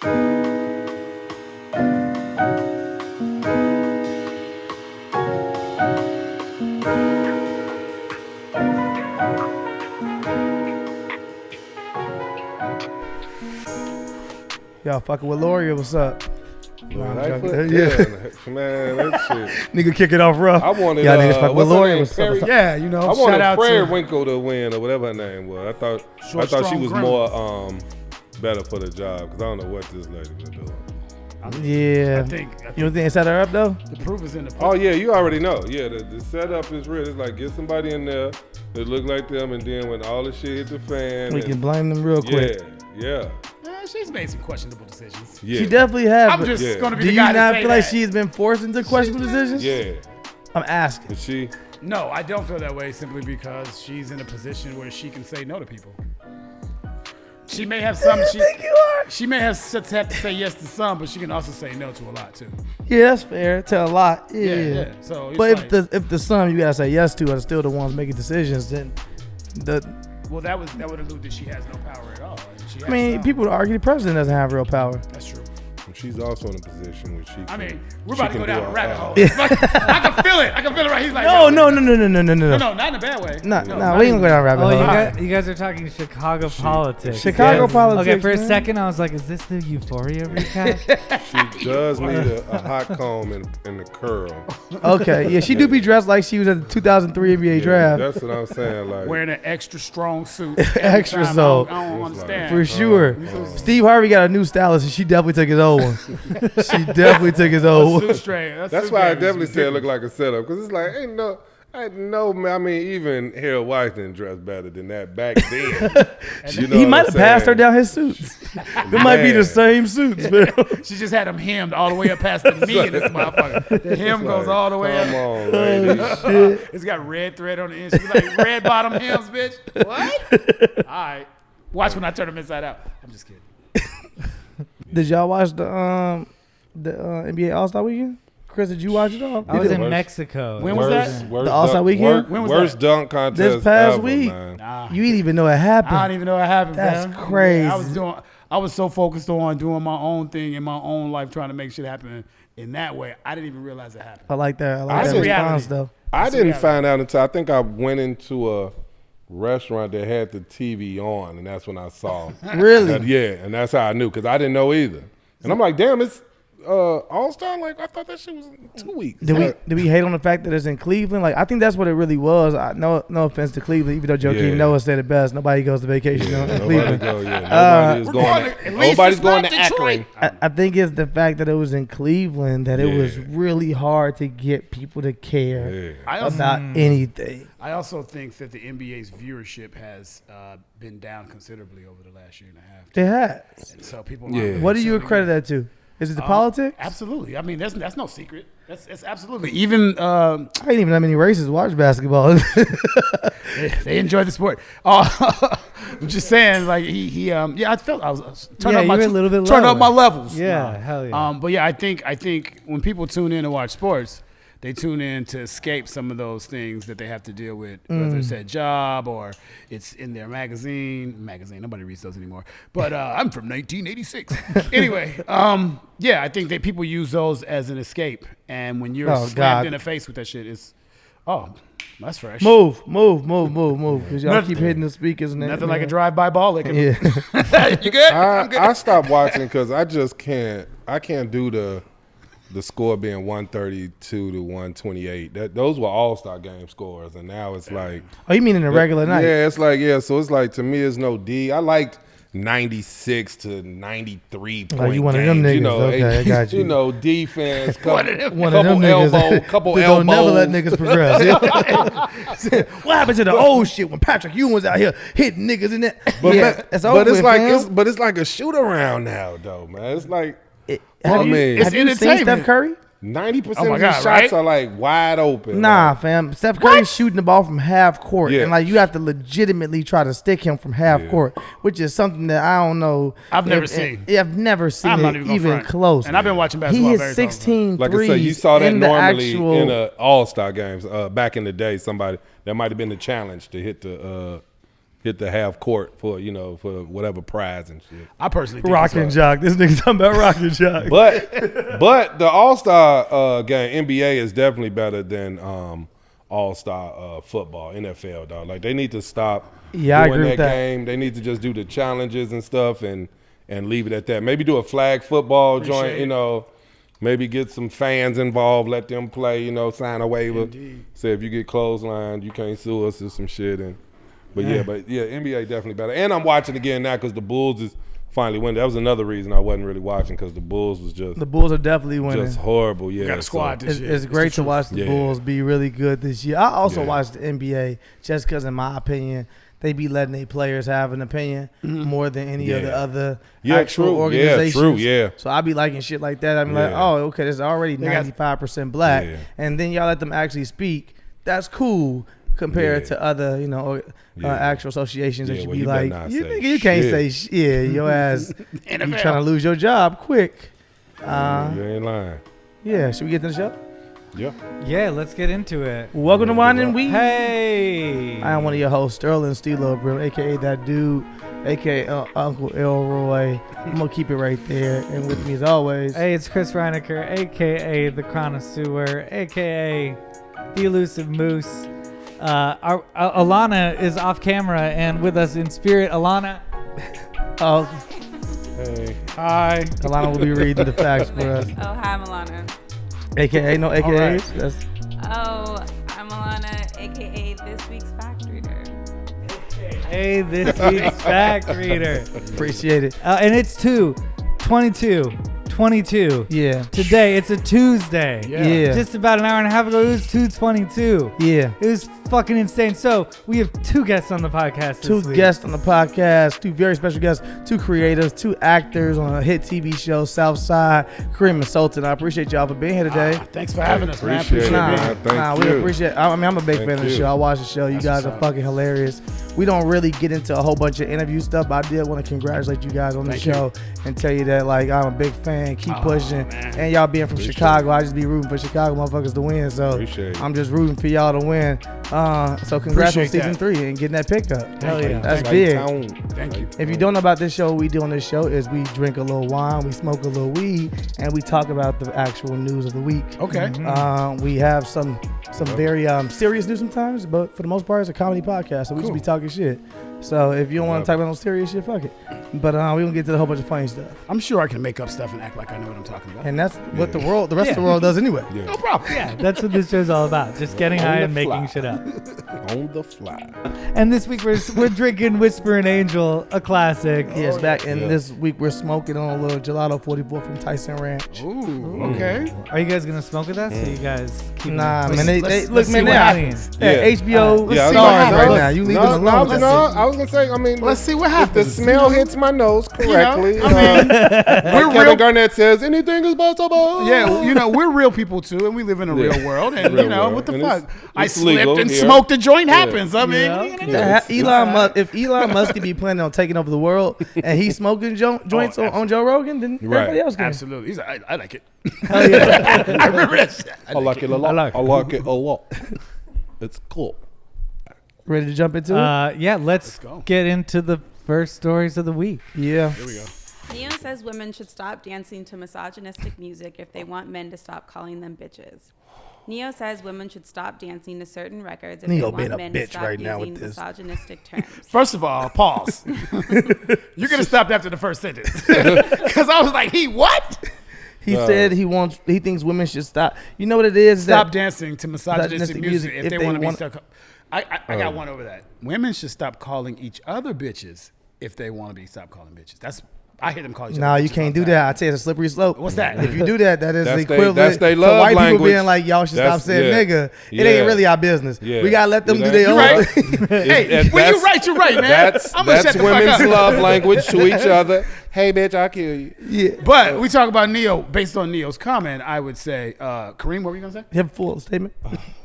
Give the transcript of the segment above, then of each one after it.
Y'all fucking with Lori or what's up? Man, Nah, man, that shit. Nigga kick it off rough. I wanted niggas fucking with Lori or what's Perry? up? Yeah, you know. I shout wanted out Prayer to Winkle to win or whatever her name was. I thought she strong was Grim. more better for the job because I don't know what this lady was doing. Yeah. I think You don't think they set her up though? the proof is in the Oh yeah, you already know. Yeah, the setup is real. It's like get somebody in there that look like them, and then when all the shit hit the fan, We can blame them real quick. Yeah. she's made some questionable decisions. Yeah. She definitely has. I'm but just going to be do the you guy to not say feel like that. she's been forced into questionable decisions? Yeah. I'm asking. But she. No, I don't feel that way simply because she's in a position where she can say no to people. She may have some. She may have to say yes to some, but she can also say no to a lot too. Yeah, that's fair. To a lot. Yeah. Yeah. So, it's But like, if the some you gotta say yes to are still the ones making decisions, then that would allude that she has no power at all. And she has I mean, some. people would argue the president doesn't have real power. That's true. She's also in a position where she. I mean, we're she about to can go down do a all rabbit that. hole. I can feel it. I can feel it right. He's like, No, no, no, not in a bad way. no, not we ain't gonna even- go down a rabbit Oh, hole. you guys are talking Chicago politics. Chicago Yes. politics, Okay, for a man. second I was like, is this the Euphoria recap? She does need a hot comb and a curl. Okay, yeah, she do be dressed like she was at the 2003 NBA draft. That's what I'm saying. Like Wearing an extra strong suit. every Extra time. so. I don't understand. For sure. Steve Harvey got a new stylist, and she definitely took his old one. She definitely took his old Suit one. straight. that's why I definitely said it looked like a setup because it's like I mean, even Harold White didn't dress better than that back then. You know He what might I'm have passed her saying? down his suits. It might be the same suits, man. She just had him hemmed all the way up past the knee in this motherfucker. The hem goes all the way Come up. on, lady. It's got red thread on the end. She's like, red bottom hems, bitch. What? All right. Watch when I turn them inside out. I'm just kidding. Did y'all watch the NBA All-Star Weekend? Chris, did you watch it all? I was in Worst- Mexico. When was that? Worst The All-Star dunk- Weekend? When was worst that? dunk contest This past ever, week. man. Nah. You didn't even know it I happened. don't even know what happened. That's fam. crazy. I was so focused on doing my own thing in my own life, trying to make shit happen in that way. I didn't even realize it happened. I like that. I like That's that reality. response, though. I That's didn't reality. find out until I think I went into a restaurant that had the TV on, and that's when I saw. Really? And that's how I knew because I didn't know either. And I'm like, damn, it's All Star. Like I thought that shit was in 2 weeks. Did we hate on the fact that it's in Cleveland? Like, I think that's what it really was. No offense to Cleveland, even though Joakim Yeah. Noah said it best. Nobody goes to vacation in Nobody Cleveland. go, yeah. Nobody is We're going. going To, to- at least nobody's it's going not to Detroit. Akron. I think it's the fact that it was in Cleveland that it was Yeah. really hard to get people to care Yeah. I also, about anything. I also think that the NBA's viewership has been down considerably over the last year and a half. It has. And so people. Yeah. aren't What do you necessarily accredit that to? Is it the politics? Absolutely. I mean, that's no secret. It's absolutely. Even I ain't even that many races watch basketball. they enjoy the sport. I'm just saying, like yeah, I felt I was turned Yeah, up my you were a little bit turned up lower. my levels. Yeah, hell yeah. But yeah, I think when people tune in to watch sports, they tune in to escape some of those things that they have to deal with, whether it's at job or it's in their magazine. Nobody reads those anymore. But I'm from 1986. Anyway, yeah, I think that people use those as an escape. And when you're Oh, slammed God. in the face with that shit, it's that's fresh. Move. Because y'all keep hitting the speakers. And Nothing like a drive-by ball licking. Yeah. You good? I'm good. I stopped watching because I just can't. I can't do the score being 132 to 128. Those were All-Star game scores, and now it's like. Oh, you mean in a regular night? Yeah, it's like So it's like to me, it's no D. I liked 96 to 93 point Oh, you one of them games. niggas. You know, Okay, I got you. You know, defense. One of them. One of them niggas. couple that elbows. don't never let niggas progress. What happened to the old shit when Patrick Ewing was out here hitting niggas in that? But, yeah, it's over but it's with, like fam. it's like a shoot around now, though, man. It's like Have you, mean, have it's you seen entertainment. Steph Curry? 90% Oh my of God, these shots right? are like wide open. Nah, like, fam. Steph Curry's shooting the ball from half court, Yeah. and like you have to legitimately try to stick him from half Yeah. court, which is something that I don't know. I've never seen. I've never seen I'm not it even gonna even front. close. And I've been watching He basketball hit very 16 Like I threes said, you saw that in the normally actual, in All-Star games back in the day. Somebody that might have been the challenge to hit the hit the half court for for whatever prize and shit. I personally think Rock and jock. This nigga talking about rock and jock. But the All-Star game, NBA is definitely better than All-Star football, NFL, dog. Like, they need to stop doing I agree that with that. game. They need to just do the challenges and stuff and leave it at that. Maybe do a flag football joint, maybe get some fans involved, let them play, sign a waiver. Indeed. Say if you get clotheslined, you can't sue us or some shit. But NBA definitely better. And I'm watching again now because the Bulls is finally winning. That was another reason I wasn't really watching because the Bulls was just The Bulls are definitely winning. just horrible. Yeah, got a squad this year. It's great to watch the Yeah. Bulls be really good this year. I also Yeah. watch the NBA just because, in my opinion, they be letting their players have an opinion more than any of the other actual true. organizations. Yeah, true. Yeah. So I be liking shit like that. I'm like, Yeah. oh, okay, this is already They got- 95% black, Yeah. and then y'all let them actually speak. That's cool compared Yeah. to other, actual associations that Yeah, you well, be you better like, not you say nigga, you can't shit." say shit. Your ass, you NFL. trying to lose your job quick. You ain't lying. Yeah, should we get to the show? Yeah. Yeah, let's get into it. Welcome to Wine and Weed. Hey. I am one of your hosts, Sterling Steelo Brim, a.k.a. that dude, a.k.a. Uncle Elroy. I'm going to keep it right there. And with me as always, Hey, it's Chris Reinacher, a.k.a. the Connoisseur, a.k.a. the Elusive Moose. Our Alahna is off camera and with us in spirit. Alahna. oh, Hey. Hi. Alana will be reading the facts for us. Oh, hi, I'm Alana. A.k.a. no A.k.a. right. That's Oh, I'm Alana, aka this week's fact reader. Hey, this week's fact reader. appreciate it. And it's 22. Yeah. Today, it's a Tuesday. Yeah. Just about an hour and a half ago, it was 2:22. Yeah. It was fucking insane. So we have two guests on the podcast Two this week. guests on the podcast, two very special guests, two creators, two actors on a hit TV show, Southside, Kareme and Sultan. I appreciate y'all for being here today. Thanks for having us, man. Appreciate it, Appreciate man. it. Thank we you. appreciate it. I mean, I'm a big Thank fan of the you. show. I watch the show. You That's guys what's are up. fucking hilarious. We don't really get into a whole bunch of interview stuff, but I did want to congratulate you guys on the Thank you. show and tell you that, like, I'm a big fan. Keep Oh, pushing. man. And y'all being from Appreciate Chicago, I just be rooting for Chicago motherfuckers to win. So Appreciate it. I'm just rooting for y'all to win. So congrats on Appreciate season that. 3 and getting that pickup. Hell yeah. That's Like big. town. Thank you. If you don't know about this show, what we do on this show is we drink a little wine, we smoke a little weed, and we talk about the actual news of the week. Okay. We have some very serious news sometimes, but for the most part, it's a comedy podcast, so we just be talking shit. So if you don't want to talk about no serious shit, fuck it. But we gonna get to a whole bunch of funny stuff, I'm sure I can make up stuff and act like I know what I'm talking about. and that's what the rest of the world does anyway. Yeah. No problem. Yeah, that's what this show's all about. Just getting high the and making fly. shit up. On the fly. And this week we're drinking Whispering Angel, a classic. Yes, back and Yeah. this week we're smoking on a little gelato 44 from Tyson Ranch. Ooh, okay. Are you guys gonna smoke with us? Or you guys keep Nah, it? man, they let's look, see man, what they happens. HBO Yeah, stars right now. You leave them alone. I was gonna say. I mean, Let's see what if the happens. smell hits my nose correctly, I mean, we're real- Kevin Garnett says anything is possible. yeah, we're real people too, and we live in a real world. And Real world. what the And fuck? I it's slipped legal and here. smoked. The joint Yeah. happens. I mean, Yeah, what are you gonna Yeah, do? Elon Musk, if Elon Musk could be planning on taking over the world and he's smoking joints on Joe Rogan, then everybody else can. Absolutely. He's like, I like it. Hell yeah. I remember that shit. I like it a lot. like I like it a lot. It's cool. Ready to jump into it? Yeah, let's go. get into the first stories of the week. Yeah. Here we go. Neo says women should stop dancing to misogynistic music if they want men to stop calling them bitches. Neo says women should stop dancing to certain records if Neo they being want a men to bitch stop right now using with this. misogynistic terms. First of all, pause. You're gonna stop after the first sentence because I was like, he what? He said he thinks women should stop. You know what it is? Stop that dancing to misogynistic music if they want to be stuck. I got one over that. Women should stop calling each other bitches if they want to be stop calling bitches. I hear them call each other. No, you bitches can't all do the that. time. I tell you, it's a slippery slope. What's that? If you do that, that is That's the they- equivalent that's they to love white people language. being like, y'all should That's- stop saying yeah. nigga. It Yeah. ain't really our business. Yeah. We gotta let them You do know, their you're own right. thing. Hey, when you're right, man. That's I'm gonna shut the fuck women's up. love language to each other. hey, bitch, I'll kill you. Yeah. But we talk about Neo based on Neo's comment. I would say, Kareem, what were you gonna say? You have a full statement?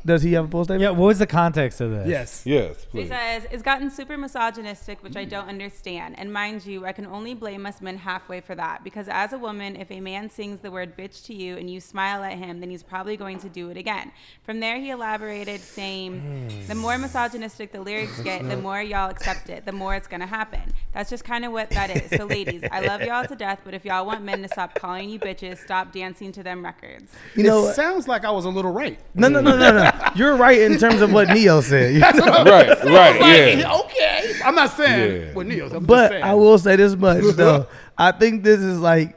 Does he have a full statement? Yeah, what was the context of this? Yes. Yes, He please. says, it's gotten super misogynistic, which I don't understand. And mind you, I can only blame us men halfway for that. Because as a woman, if a man sings the word bitch to you and you smile at him, then he's probably going to do it again. From there, he elaborated, saying, the more misogynistic the lyrics get, the more y'all accept it, the more it's going to happen. That's just kind of what that is. So ladies, I love y'all to death, but if y'all want men to stop calling you bitches, stop dancing to them records. You know, It sounds like I was a little right. no. You're right in terms of what Neo said. Right, yeah. Okay. I'm not saying what Neo's. I'm just But saying. I will say this much though. I think this is like,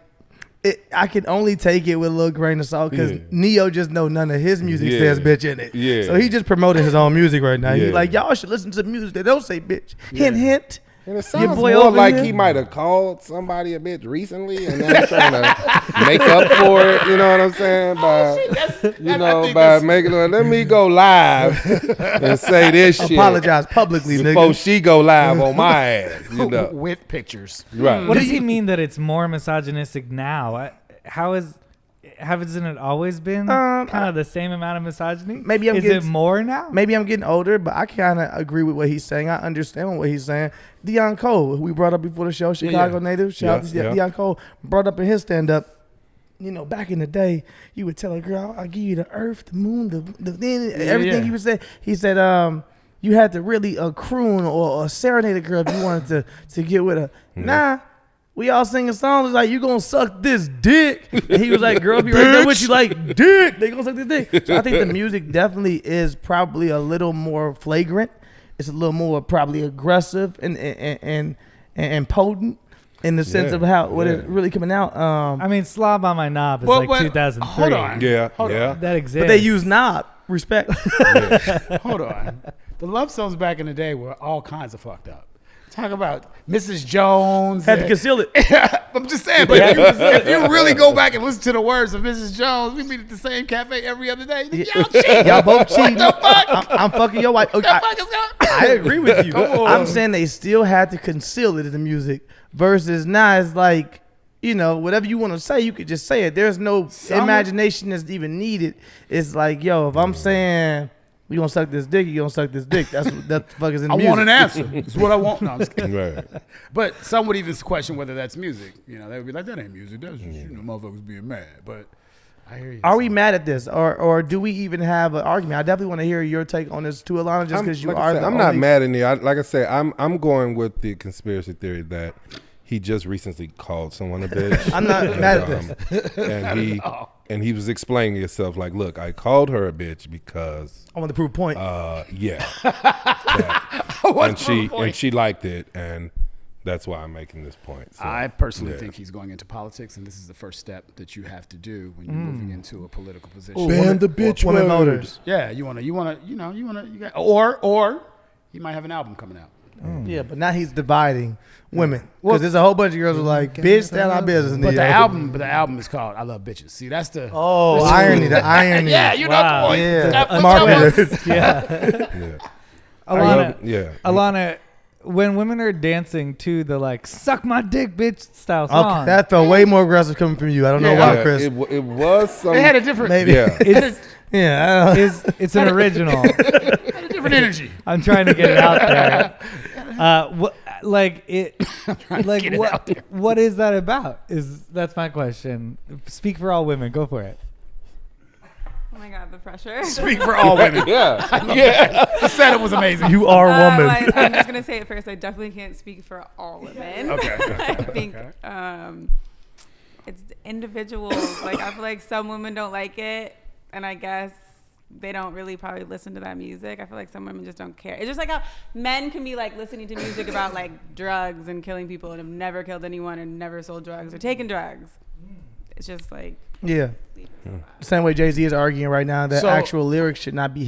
I can only take it with a little grain of salt because Neo just know none of his music says bitch in it. Yeah. So he just promoting his own music right now. Yeah. He's like, y'all should listen to music that don't say bitch. Hint, hint. And it Your sounds boy more over like here? he might have called somebody a bitch recently and then trying to make up for it. You know what I'm saying? By making it. Let me go live and say this shit Apologize publicly, before nigga. she go live on my ass. You know, with pictures. right? What does he mean that it's more misogynistic now? Hasn't it always been kind of the same amount of misogyny? Maybe I'm Is getting it more now? Maybe I'm getting older, but I kind of agree with what he's saying. I understand what he's saying. Deion Cole, who we brought up before the show, Chicago native. Shout out to Deion Cole. Brought up in his stand-up. You know, back in the day, you would tell a girl, "I'll give you the earth, the moon, everything." He would say. He said, "You had to really croon or serenade a girl if you wanted to get with her." Nah. We all singing songs like, you gonna suck this dick. And he was like, girl, if you right there with you like dick, they gonna suck this dick. So I think the music definitely is probably a little more flagrant. It's a little more probably aggressive and potent in the sense of how what it really coming out. I mean, Slob on My Knob is like 2003. Hold on. Hold on. That exists. But they use knob. Respect. Hold on. The love songs back in the day were all kinds of fucked up. Talk about Mrs. Jones. Had to conceal it. I'm just saying, but if you really go back and listen to the words of Mrs. Jones, we meet at the same cafe every other day. Y'all cheating. Y'all both cheating. What the fuck? I'm fucking your wife. Okay, What the fuck is going on? I agree with you. I'm saying they still had to conceal it in the music versus now it's like, you know, whatever you want to say, you could just say it. There's no imagination that's even needed. It's like, yo, if I'm saying you gonna suck this dick, you gonna suck this dick. That's what the fuck is in the I music. want an answer. It's what I want. No, I'm just kidding. Right. But some would even question whether that's music. You know, they would be like, that ain't music. That's just, you know, motherfuckers being mad. But I hear you. Are we mad at this, or do we even have an argument? I definitely want to hear your take on this too, Alahna, just because you like I are. said, the I'm not only- mad at it. Like I said, I'm going with the conspiracy theory that he just recently called someone a bitch. I'm not mad at this. And he was explaining himself like, look, I called her a bitch because I want to prove a point. and she liked it, and that's why I'm making this point. So, I personally think he's going into politics, and this is the first step that you have to do when you're moving into a political position. ban the bitch women word. voters. Yeah, you got, or he might have an album coming out. Yeah, but now he's dividing women because there's a whole bunch of girls who are like, bitch, that's our business. But the album is called "I Love Bitches." See, that's the irony. The irony. Yeah, you know the point. Yeah. Marketing. Yeah. Alahna, when women are dancing to the like "suck my dick, bitch" style song, Okay, that felt way more aggressive coming from you. I don't know why, Chris. It was some. They had a different, Maybe. Yeah. Yeah. it's an original. had a different energy. I'm trying to get it out there. What is that about? That's my question. Speak for all women. Go for it. Oh my God, the pressure. Speak for all women. Yeah. I said it was amazing. You are a woman. I'm just gonna say it first. I definitely can't speak for all women. Okay. I think it's individuals. Like I feel like some women don't like it, and I guess they don't really probably listen to that music. I feel like some women just don't care. It's just like how men can be like listening to music about like drugs and killing people and have never killed anyone and never sold drugs or taken drugs. It's just like Same way Jay-Z is arguing right now that actual lyrics should not be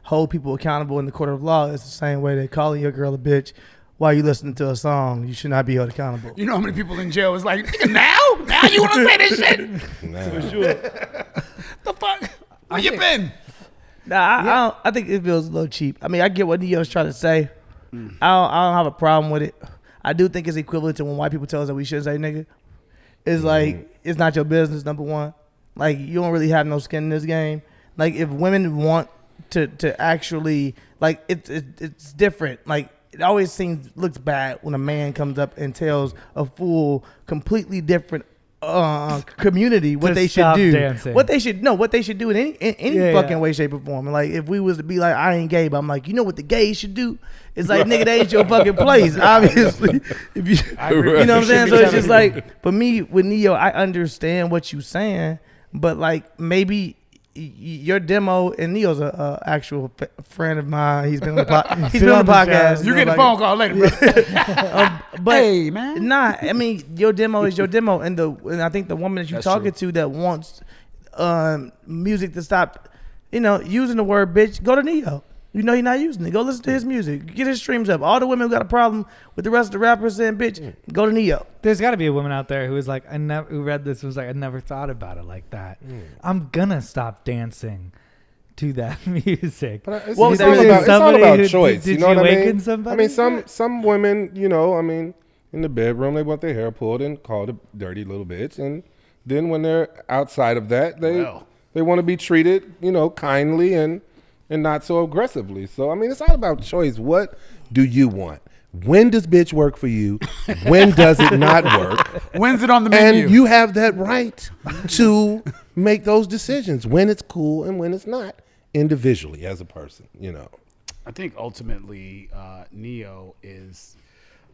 hold people accountable in the court of law. It's the same way they calling your girl a bitch while you listening to a song. You should not be held accountable. You know how many people in jail is like, nigga, now you want to say this shit? For sure. The fuck? Where you been? Nah, I think it feels a little cheap. I mean, I get what Neo's trying to say. I don't have a problem with it. I do think it's equivalent to when white people tell us that we shouldn't say nigga. It's like, it's not your business, number one. Like, you don't really have no skin in this game. Like, if women want to actually, like, it's different. Like, it always looks bad when a man comes up and tells a full, completely different community what they should do. Dancing. What they should do in any fucking way, shape, or form. And like, if we was to be like, I ain't gay, but I'm like, you know what the gays should do? It's like, nigga, that ain't your fucking place, obviously. If you know what I'm saying? So it's just like, for me, with Neo, I understand what you saying, but like, maybe your demo, and Neo's a actual friend of mine. He's been on the podcast. You get a phone call later, bro. But hey, man. Nah, I mean, your demo is your demo, and I think the woman that you're talking to that wants music to stop, using the word bitch, go to Neo. You know he's not using it. Go listen to his music. Get his streams up. All the women who got a problem with the rest of the rappers saying bitch, go to Neo. There's got to be a woman out there who was like, who read this was like, I never thought about it like that. I'm gonna stop dancing to that music. It's all about choice. Did you know you what I awaken mean? somebody? I mean, some women, in the bedroom, they want their hair pulled and called a dirty little bitch, and then when they're outside of that, they want to be treated, kindly and not so aggressively. So, I mean, it's all about choice. What do you want? When does bitch work for you? When does it not work? When's it on the menu? And you have that right to make those decisions when it's cool and when it's not, individually as a person, I think ultimately Neo is,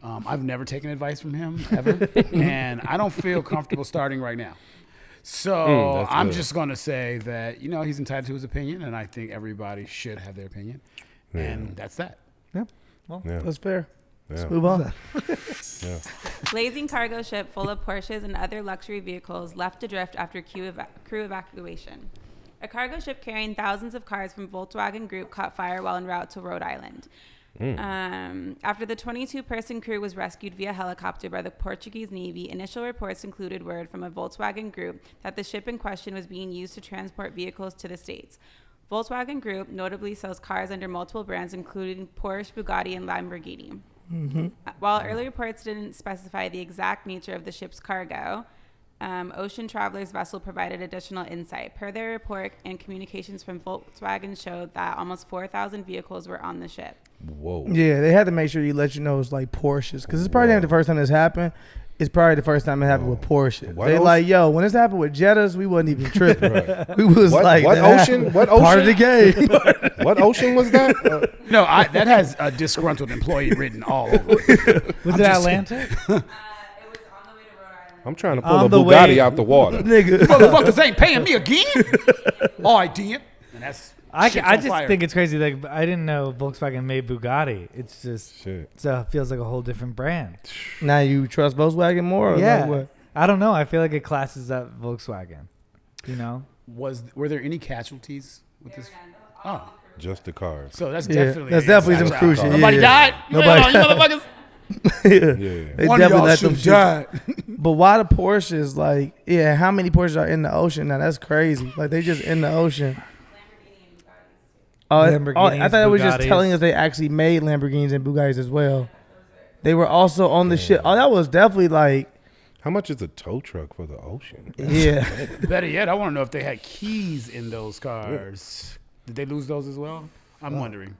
I've never taken advice from him ever, and I don't feel comfortable starting right now. So I'm just going to say that, he's entitled to his opinion, and I think everybody should have their opinion. Yeah. And that's that. Yeah. Well, that's fair. Yeah. Let's move on. Blazing cargo ship full of Porsches and other luxury vehicles left adrift after crew evacuation. A cargo ship carrying thousands of cars from Volkswagen Group caught fire while en route to Rhode Island. After the 22-person crew was rescued via helicopter by the Portuguese Navy, initial reports included word from a Volkswagen Group that the ship in question was being used to transport vehicles to the States. Volkswagen Group notably sells cars under multiple brands, including Porsche, Bugatti, and Lamborghini. While early reports didn't specify the exact nature of the ship's cargo, Ocean Traveler's vessel provided additional insight. Per their report, and communications from Volkswagen showed that almost 4,000 vehicles were on the ship. Whoa. Yeah, they had to make sure you let you know it's like Porsches, because it's probably not the first time this happened. It's probably the first time it happened with Porsche. They like, yo, when this happened with Jettas, we wasn't even tripping. Right. We was what ocean? Part of the game. What ocean was that? No, that has a disgruntled employee written all over it. Was it Atlanta? It was on the way to Rhode Island. I'm trying to pull a Bugatti out the water. Nigga. Motherfuckers ain't paying me again. Oh, I did. And that's I just think it's crazy. Like, I didn't know Volkswagen made Bugatti. It's just feels like a whole different brand. Now you trust Volkswagen more? Or yeah, what? I don't know. I feel like it classes up Volkswagen. Were there any casualties with this? Oh, just the cars. So that's definitely some crucial. Nobody died. Nobody. You motherfuckers. They One definitely of y'all let them should die. But why the Porsches? Like, how many Porsches are in the ocean now? That's crazy. Like, they just in the ocean. I thought it was just telling us they actually made Lamborghinis and Bugattis as well. They were also on the ship. Oh, that was definitely like. How much is a tow truck for the ocean? Yeah. Better yet, I want to know if they had keys in those cars. Did they lose those as well? I'm wondering.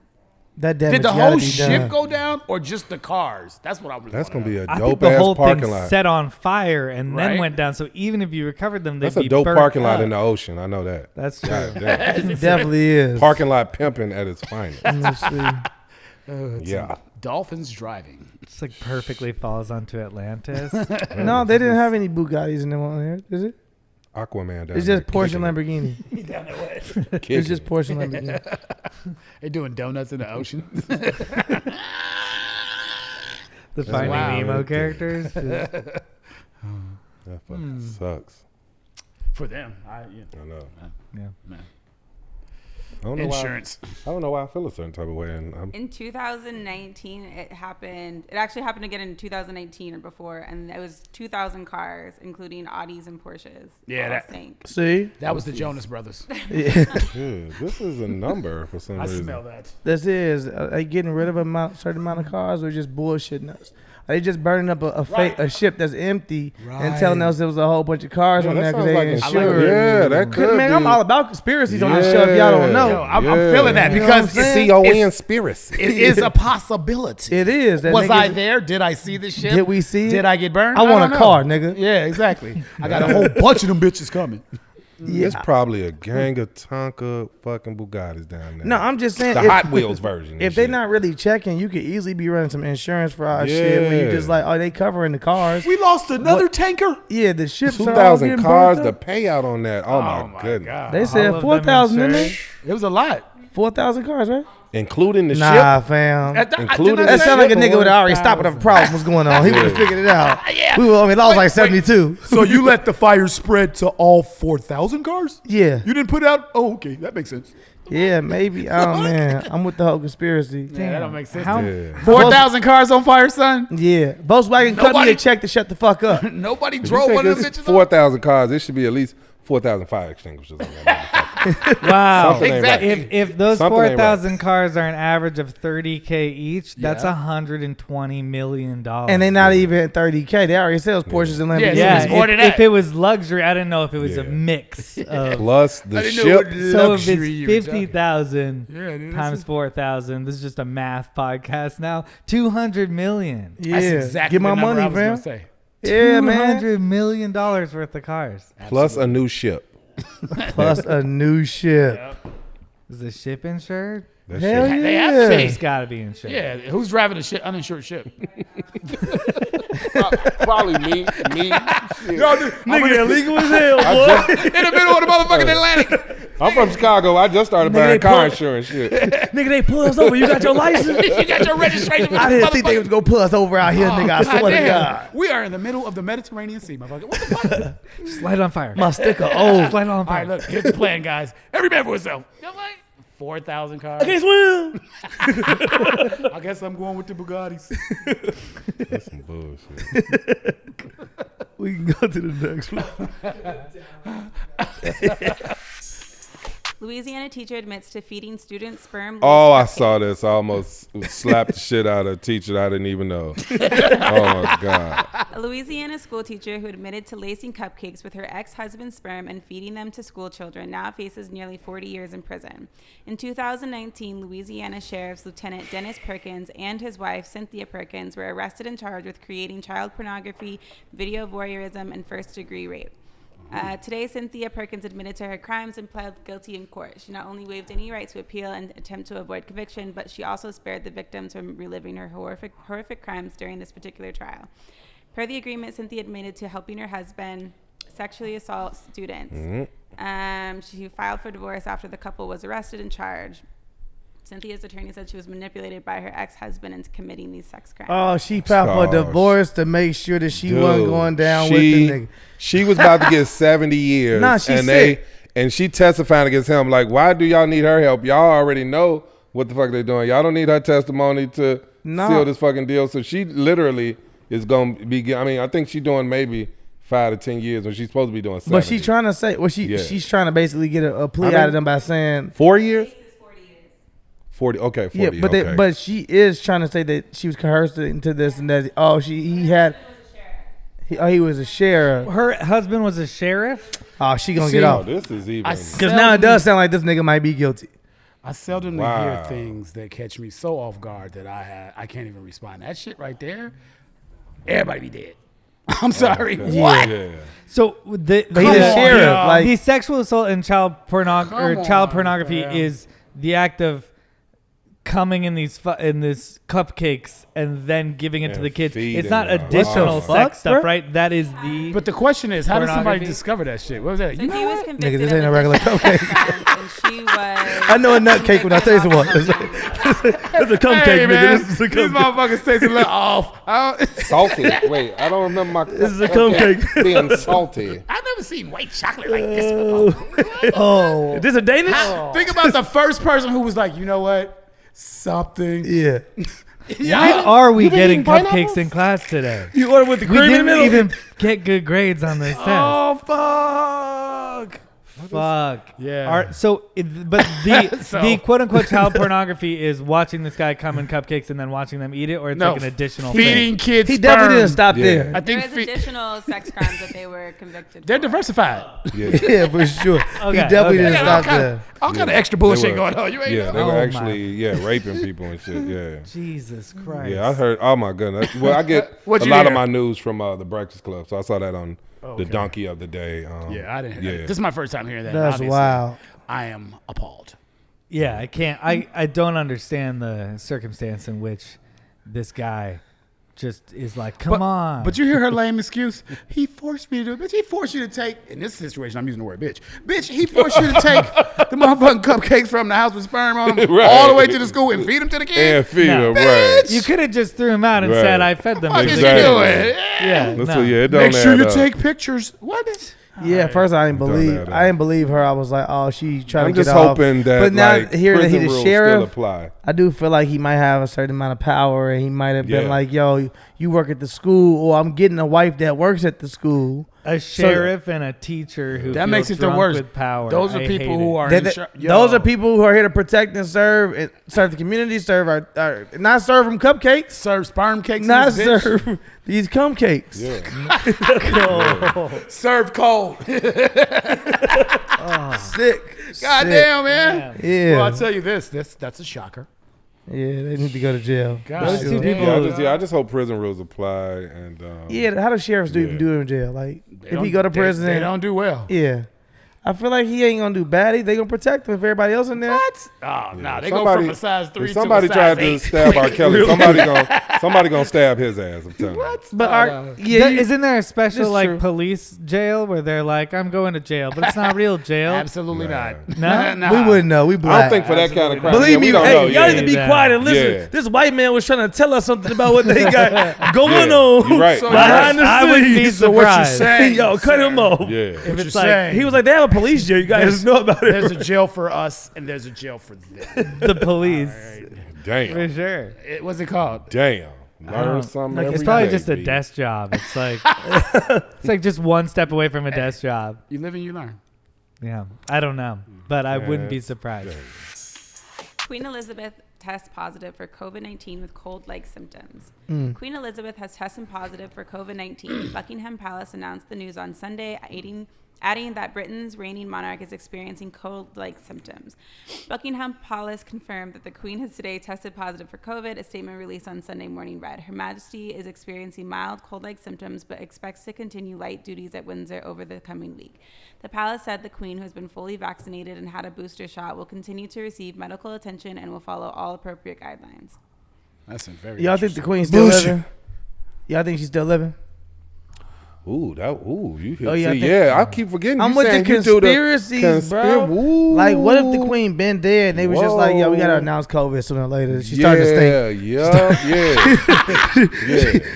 That damage Did the gotta whole be ship done. go down or just the cars? That's what I was. That's gonna be a I think dope the ass whole parking thing lot. set on fire and then Right? went down. So even if you recovered them, they'd That's be a dope burnt parking lot up. in the ocean. I know that. That's true. God damn. It definitely is. Parking lot pimping at its finest. Let's see. Yeah. Dolphins driving. It's like perfectly falls onto Atlantis. No, they didn't have any Bugattis in them on there, is it? Aquaman down It's there just Porsche kicking and it. Lamborghini. Down that way. Kicking It's just it. Porsche and Lamborghini. They're doing donuts in the ocean. The Finding wow. Nemo characters. That fucking sucks. For them, I know. Yeah. man. I don't know Insurance. I don't know why I feel a certain type of way. And In 2019, it happened. It actually happened again in 2019 or before, and it was 2,000 cars, including Audis and Porsches. Yeah, all that- sank. See? That was the Jonas Brothers. Yeah. dude, this is a number for some I reason. smell that. This is, are they getting rid of a certain amount of cars or just bullshitting us? Are they just burning up a ship that's empty and telling us there was a whole bunch of cars on there because they ain't insured? Yeah, that could Man, be. I'm all about conspiracies on this show if y'all don't know. Yo, I'm feeling that because conspiracy. it is a possibility. It is. That Was I nigga- there? Did I see the ship? Did we see it? Did I get burned? I want don't a know. car, nigga. Yeah, exactly. I got a whole bunch of them bitches coming. Yeah. It's probably a gang of Tonka fucking Bugattis down there. No, I'm just saying. the Hot Wheels version. If they're not really checking, you could easily be running some insurance for our shit. Where you Yeah. just like, oh, they covering the cars. We lost another tanker. Yeah, the ships are all 2,000 getting cars, burnt the up. payout on that. Oh, my goodness. God. They All said of them 4,000, didn't they? insured. It was a lot. 4,000 cars, right? Including the Nah, ship. fam. Including That the sounded like a ship. nigga would have already stopped whatever problem was going on. He would have figured it out. Yeah. We were, lost like 72. So you let the fire spread to all 4,000 cars? Yeah. You didn't put out? Oh, okay. That makes sense. Yeah, maybe. Oh, man. I'm with the whole conspiracy. Yeah, that don't make sense. How- Yeah. 4,000 cars on fire, son? Yeah. Volkswagen cut me Nobody- a check to shut the fuck up. Nobody If you drove think one of them it's bitches. 4,000 cars, it should be at least 4,000 fire extinguishers on that motherfucker. Wow. Something ain't Exactly. right. If those Something ain't 4,000 cars are an average of $30K each, that's Yeah. $120 million. And they not even 30K. They already sells Porsches and Lamborghinis. Yeah, yeah, it's more than that. if it was luxury, I didn't know if it was a Yeah. mix of. Plus the I didn't know ship. what So if luxury you were it's talking. 50,000 Yeah, dude, this times is- 4,000, this is just a math podcast now. 200 million. Yeah. That's exactly Get my the number money, I was fam. gonna say. Yeah, man. $200 million worth of cars. Plus a new ship. Plus a new ship. Is the ship insured? That Hell shit. yeah. They have It's shit. got to be insured. Yeah, who's driving a uninsured ship? Probably me. Nigga, illegal as hell, boy. In the middle of the motherfucking Atlantic. I'm from Chicago. I just started Nigga, buying they car put- insurance shit. Nigga, they pull us over. You got your license? You got your registration. For I this didn't think they was going to pull us over out here, nigga. I God swear to damn. God. We are in the middle of the Mediterranean Sea, motherfucker. What the fuck? Just light it on fire. My sticker old. Light it on All fire. right, look, here's the plan, guys. Every man for himself. You know what? 4,000 cars. I can't swim. I guess I'm going with the Bugattis. That's some bullshit. We can go to the next one. Louisiana teacher admits to feeding students sperm. Oh, I laced saw cupcakes. this. I almost slapped the shit out of a teacher I didn't even know. Oh, my God. A Louisiana school teacher who admitted to lacing cupcakes with her ex-husband's sperm and feeding them to school children now faces nearly 40 years in prison. In 2019, Louisiana Sheriff's Lieutenant Dennis Perkins and his wife, Cynthia Perkins, were arrested and charged with creating child pornography, video voyeurism, and first-degree rape. Today, Cynthia Perkins admitted to her crimes and pled guilty in court. She not only waived any right to appeal and attempt to avoid conviction, but she also spared the victims from reliving her horrific crimes during this particular trial. Per the agreement, Cynthia admitted to helping her husband sexually assault students. She filed for divorce after the couple was arrested and charged. Cynthia's attorney said she was manipulated by her ex-husband into committing these sex crimes. Oh, she filed for Gosh. divorce to make sure that she Dude, wasn't going down with the nigga. She was about to get 70 years. Nah, she and sick. and she testifying against him. Like, why do y'all need her help? Y'all already know what the fuck they doing. Y'all don't need her testimony to Nah. seal this fucking deal. So she literally is going to be, I mean, I think she's doing maybe 5 to 10 years when she's supposed to be doing 70. But she trying to say, well, Yeah. she's trying to basically get a plea I mean- out of them by saying, 4 years? 40. Okay, 40. yeah, but okay. but she is trying to say that she was coerced into this and that. Oh, he was a sheriff. Her husband was a sheriff. Oh, she gonna See, get Oh, off this is even. because now it does sound like this nigga might be guilty. I seldom Wow. hear things that catch me so off guard that I can't even respond. That shit right there, everybody be dead. I'm sorry. Okay. What? Yeah. So the But he's a on, sheriff. y'all. Like the sexual assault and child Come pornography on, fam. is the act of coming in these in this cupcakes and then giving it to And the kids. feeding It's not them. additional What the fuck, sex stuff, bro? right? That is the. But the question is, how did somebody Pornography? discover that shit? What was that? So You know he was what? convicted Nigga, this of ain't a regular additional cupcake. crimes, and she was. I know a nut cake when I taste one. It's a cupcake, Hey, nigga. man, This is a these cupcake. motherfuckers taste a little off. Salty. Wait, I don't remember my This is a cupcake. being salty. I've never seen white chocolate like this before. Oh, this a Danish? Think about the first person who was like, you know what? Something. Yeah. Why are we You been getting eating pineapples? cupcakes in class today? You ordered with the We cream in the didn't middle. even get good grades on this test. Oh, fuck. Fuck. Yeah. But the quote unquote child pornography is watching this guy come in cupcakes and then watching them eat it, or it's like an additional feeding thing? kids. He sperm. definitely didn't stop there. I think There's additional sex crimes that they were convicted they're for. diversified. Yeah, for sure. Okay, He definitely okay. didn't stop there. All kind of extra bullshit going on. You ain't know. They were Oh, actually raping people and shit. Yeah. Jesus Christ. Yeah, I heard. Oh my goodness. Well, I get a What'd you lot hear? of my news from the Breakfast Club, so I saw that on the Donkey of the Day. Yeah, I didn't. Yeah. This is my first time hearing that. That's Obviously, wild. I am appalled. Yeah, I can't. I don't understand the circumstance in which this guy just is like, come on. But you hear her lame excuse? He forced me to do it. Bitch, he forced you to take, in this situation, I'm using the word bitch. Bitch, he forced you to take the motherfucking cupcakes from the house with sperm on them Right. all the way to the school and feed them to the kids? And feed No. them, right? You could have just threw him out and Right. said, I fed them. What the fuck Exactly. is you doing? Yeah, That's no. what, it don't Make sure add you up. take pictures. What? Yeah, at first I didn't believe. add up. I didn't believe her. I was like, oh, she trying I'm to get just off. hoping that But now like, hearing that he prison the rules sheriff, still apply. I do feel like he might have a certain amount of power, and he might have been Yeah. like, yo, you work at the school, or I'm getting a wife that works at the school. A sheriff and a teacher who That feels makes it the drunk worst. with power. Those are I people hate who it. are They- in they- charge. those are people who are here to protect and serve the community, serve our not serve them cupcakes, serve sperm cakes. not in this bitch. serve these cupcakes. Yeah. Serve cold. Sick. Goddamn, man. Yeah. Well, I'll tell you this. That's a shocker. Yeah, they need to go to jail. God Those two damn. people- I just hope prison rules apply. And Yeah, how do sheriffs Yeah. even do it in jail? Like, They if don't- he go to prison, they don't do well. yeah. I feel like he ain't gonna do bad. They gonna protect him if everybody else in there. What? Oh, no. They go from a size 3 if to a somebody size tried 8. to stab R. Kelly, somebody gonna stab his ass. I'm telling you. But Isn't there a special This is like true. police jail where they're like, I'm going to jail, but it's not real jail? Absolutely Nah. not. No? Nah. we wouldn't know. We I black. don't think for that kind of crime. Believe yeah, me, we don't hey, know. y'all Yeah. need to be Yeah. quiet and listen. Yeah. This white man was trying to tell us something about what they got going Yeah. on You're right. So behind the I wouldn't be scenes. So what you're surprised. saying? Yo, cut him off. Yeah. If What it's you're like saying. He was like, they have a police jail. You guys know about it. There's a jail for us and there's a jail for them. the police, for Damn. sure. What's it called? Damn. don't- Learn something like, every It's probably day, just a B. desk job. It's like it's like just one step away from a desk job. You live and you learn. Yeah, I don't know, but I wouldn't be Yes. surprised. Queen Elizabeth tests positive for COVID-19 with cold-like symptoms. Queen Elizabeth has tested positive for COVID-19. Buckingham Palace announced the news on Sunday, adding that Britain's reigning monarch is experiencing cold-like symptoms. Buckingham Palace confirmed that the Queen has today tested positive for COVID. A statement released on Sunday morning read, Her Majesty is experiencing mild cold-like symptoms but expects to continue light duties at Windsor over the coming week. The palace said the Queen, who has been fully vaccinated and had a booster shot, will continue to receive medical attention and will follow all appropriate guidelines. That's a very Y'all think the Queen's still Bullshit. living? Y'all think she's still living? You Oh, yeah, I see, think- yeah, I keep forgetting. I'm you with the saying you do conspiracies, bro. Ooh. Like, what if the Queen been dead and they was just like, yo, we gotta Whoa. announce COVID sooner or later. She started to stink. Yeah.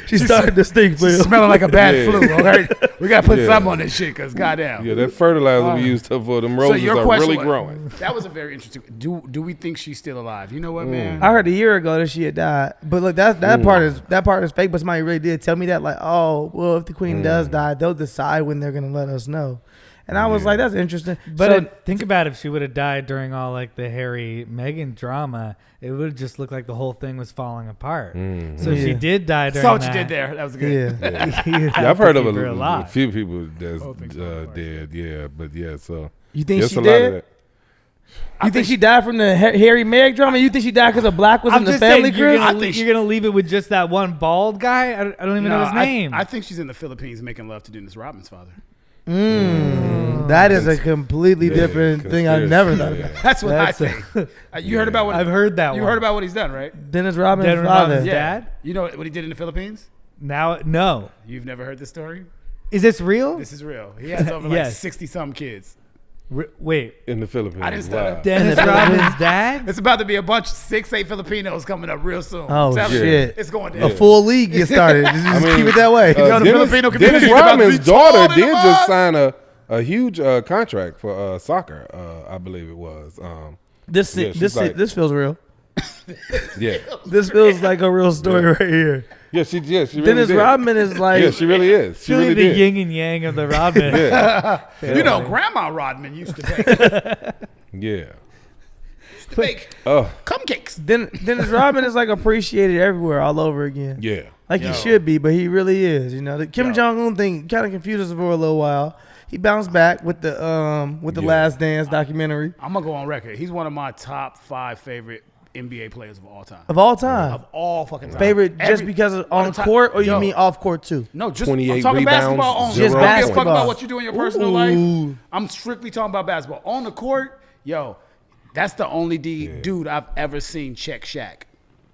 She started to stink, Phil. smelling like a bad Yeah. flu. Okay, we gotta put Yeah. something on this shit, cause goddamn. Yeah, that fertilizer we used for them roses your are question really was- growing. That was a very interesting. Do we think she's still alive? You know what, man? I heard a year ago that she had died, but look, that part is fake. But somebody really did tell me that, like, oh, well, if the Queen does die, they'll decide when they're gonna let us know. And I was like, that's interesting. But So, think about if she would have died during all like the Harry Meghan drama, it would have just looked like the whole thing was falling apart. So if she Yeah. did die during Saw what that, you did there. That was good. yeah. you'd have Yeah, I've to heard of keep her a alive. few people that's Both things are right. dead. Yeah, but yeah, so You think there's she a lot of did? that. You think she died from the Harry Meg drama? You think she died because a black was I'm in the just family, saying, you're Chris? gonna, you're gonna leave it with just that one bald guy. I don't even know his name. I think she's in the Philippines making love to Dennis Rodman's father. That is a completely different thing. I've never thought about. That's what That's I think. You heard about what I've heard that you one. heard about what he's done, right? Dennis Rodman's Dennis father. Rodman's Yeah. dad? You know what he did in the Philippines? Now, no. You've never heard this story? Is this real? This is real. He has over like Yes. 60 some kids. Wait, In the Philippines. I didn't start Wow. up. Dennis Rodman's dad? It's about to be a bunch of 6-8 Filipinos coming up real soon. Oh, I'm telling you, shit. It's going A down. full league get started. Just mean, keep it that way. know, the Filipino community Dennis is about to Rodman's be daughter torn did apart. just sign a huge contract for soccer. I believe it was. This Yeah, she's like- this feels real. Yeah. This feels like a real story right here. Yeah, she really Dennis did. Rodman is like. Yeah, she really is. She really the did. yin and yang of the Rodman. You know, Grandma Rodman used to bake. Yeah. Bake Oh. cupcakes. Dennis Rodman is like appreciated everywhere, all over again. Yeah. Like he should be, but he really is. You know, the Kim Jong Un thing kind of confused us for a little while. He bounced back with the Last Dance documentary. I'm gonna go on record. He's one of my top 5 favorite NBA players of all time. Of all time. Of all fucking time. Favorite just because of on court, or you mean off court too? No, just 28 I'm talking rebounds, basketball only. zero Just I don't give a fuck basketball. about what you do in your personal life. I'm strictly talking about basketball. On the court, that's the only dude I've ever seen check Shaq.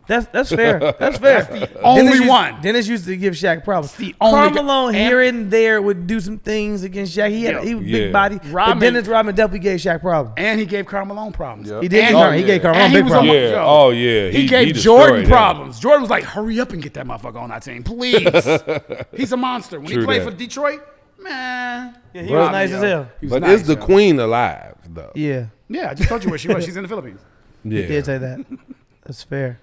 That's fair. That's fair. That's the only one. Dennis used to give Shaq problems. the only Carmelo guy. here and there would do some things against Shaq. He was big body, but Rodman- Dennis Rodman definitely gave Shaq problems. And he gave Carmelo problems. Yep. He did. And- He gave Carmelo and he big was problems. Yeah. Yo, Oh, yeah. He He gave destroyed Jordan him. problems. Jordan was like, hurry up and get that motherfucker on our team, please. He's a monster. When True he played that. for Detroit, man. Yeah, he was nice as hell. He was But nice, is the yo. queen alive, though? Yeah, Yeah, I just told you where she was. She's in the Philippines. Yeah. he did say that. That's fair.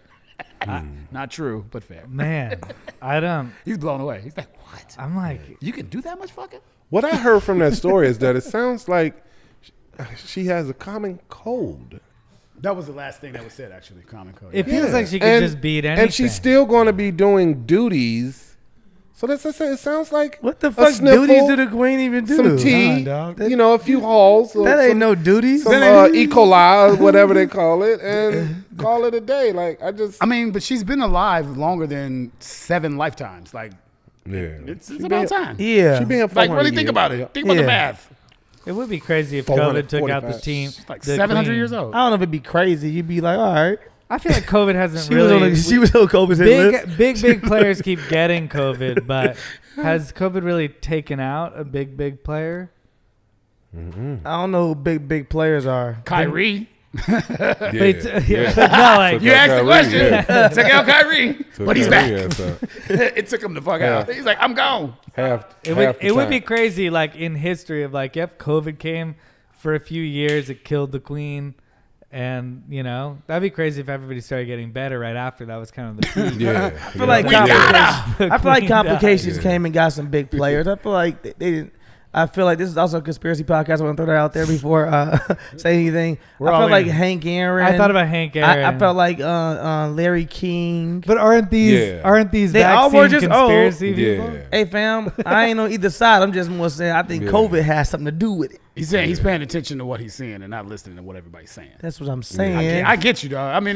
Not true, but fair. Man, I don't. He's blown away. He's like, what? I'm like, You can do that much fucking? What I heard from that story is that it sounds like she has a common cold. That was the last thing that was said, actually. Common code. it feels like she could just beat anything. And she's still going to be doing duties. So that's what I say. It sounds like What the a fuck sniffle, duties do the queen even do? some tea, a few halls. That ain't no duties. Some E. coli, or whatever they call it, and call it a day. Like, I mean, but she's been alive longer than 7 lifetimes. Like, yeah. it's about time. Yeah. She been Like, really think about it. Think about the Yeah. math. It would be crazy if 400, COVID took out the 45. team. Like the 700 queen. years old. I don't know if it'd be crazy. You'd be like, all right. I feel like COVID hasn't She really. was on COVID's hit list. big players keep getting COVID, but has COVID really taken out a big player? I don't know who big players are. Kyrie. No, like You asked the question. Yeah. Took out Kyrie. But he's back. Yeah, so It took him the fuck out. He's like, I'm gone. it would be crazy, like in history of like, yep, COVID came for a few years, it killed the queen. And, that'd be crazy if everybody started getting better right after. That was kind of the peak. Yeah. I feel like complications came and got some big players. I feel like they didn't. I feel like this is also a conspiracy podcast. I want to throw that out there before say anything. I felt like Hank Aaron. I thought about Hank Aaron. I felt like Larry King. But aren't these They all were vaccine just conspiracy people? Yeah. Hey fam, I ain't on either side. I'm just more saying I think COVID has something to do with it. He's saying he's paying attention to what he's seeing and not listening to what everybody's saying. That's what I'm saying. I get you, dog. I mean,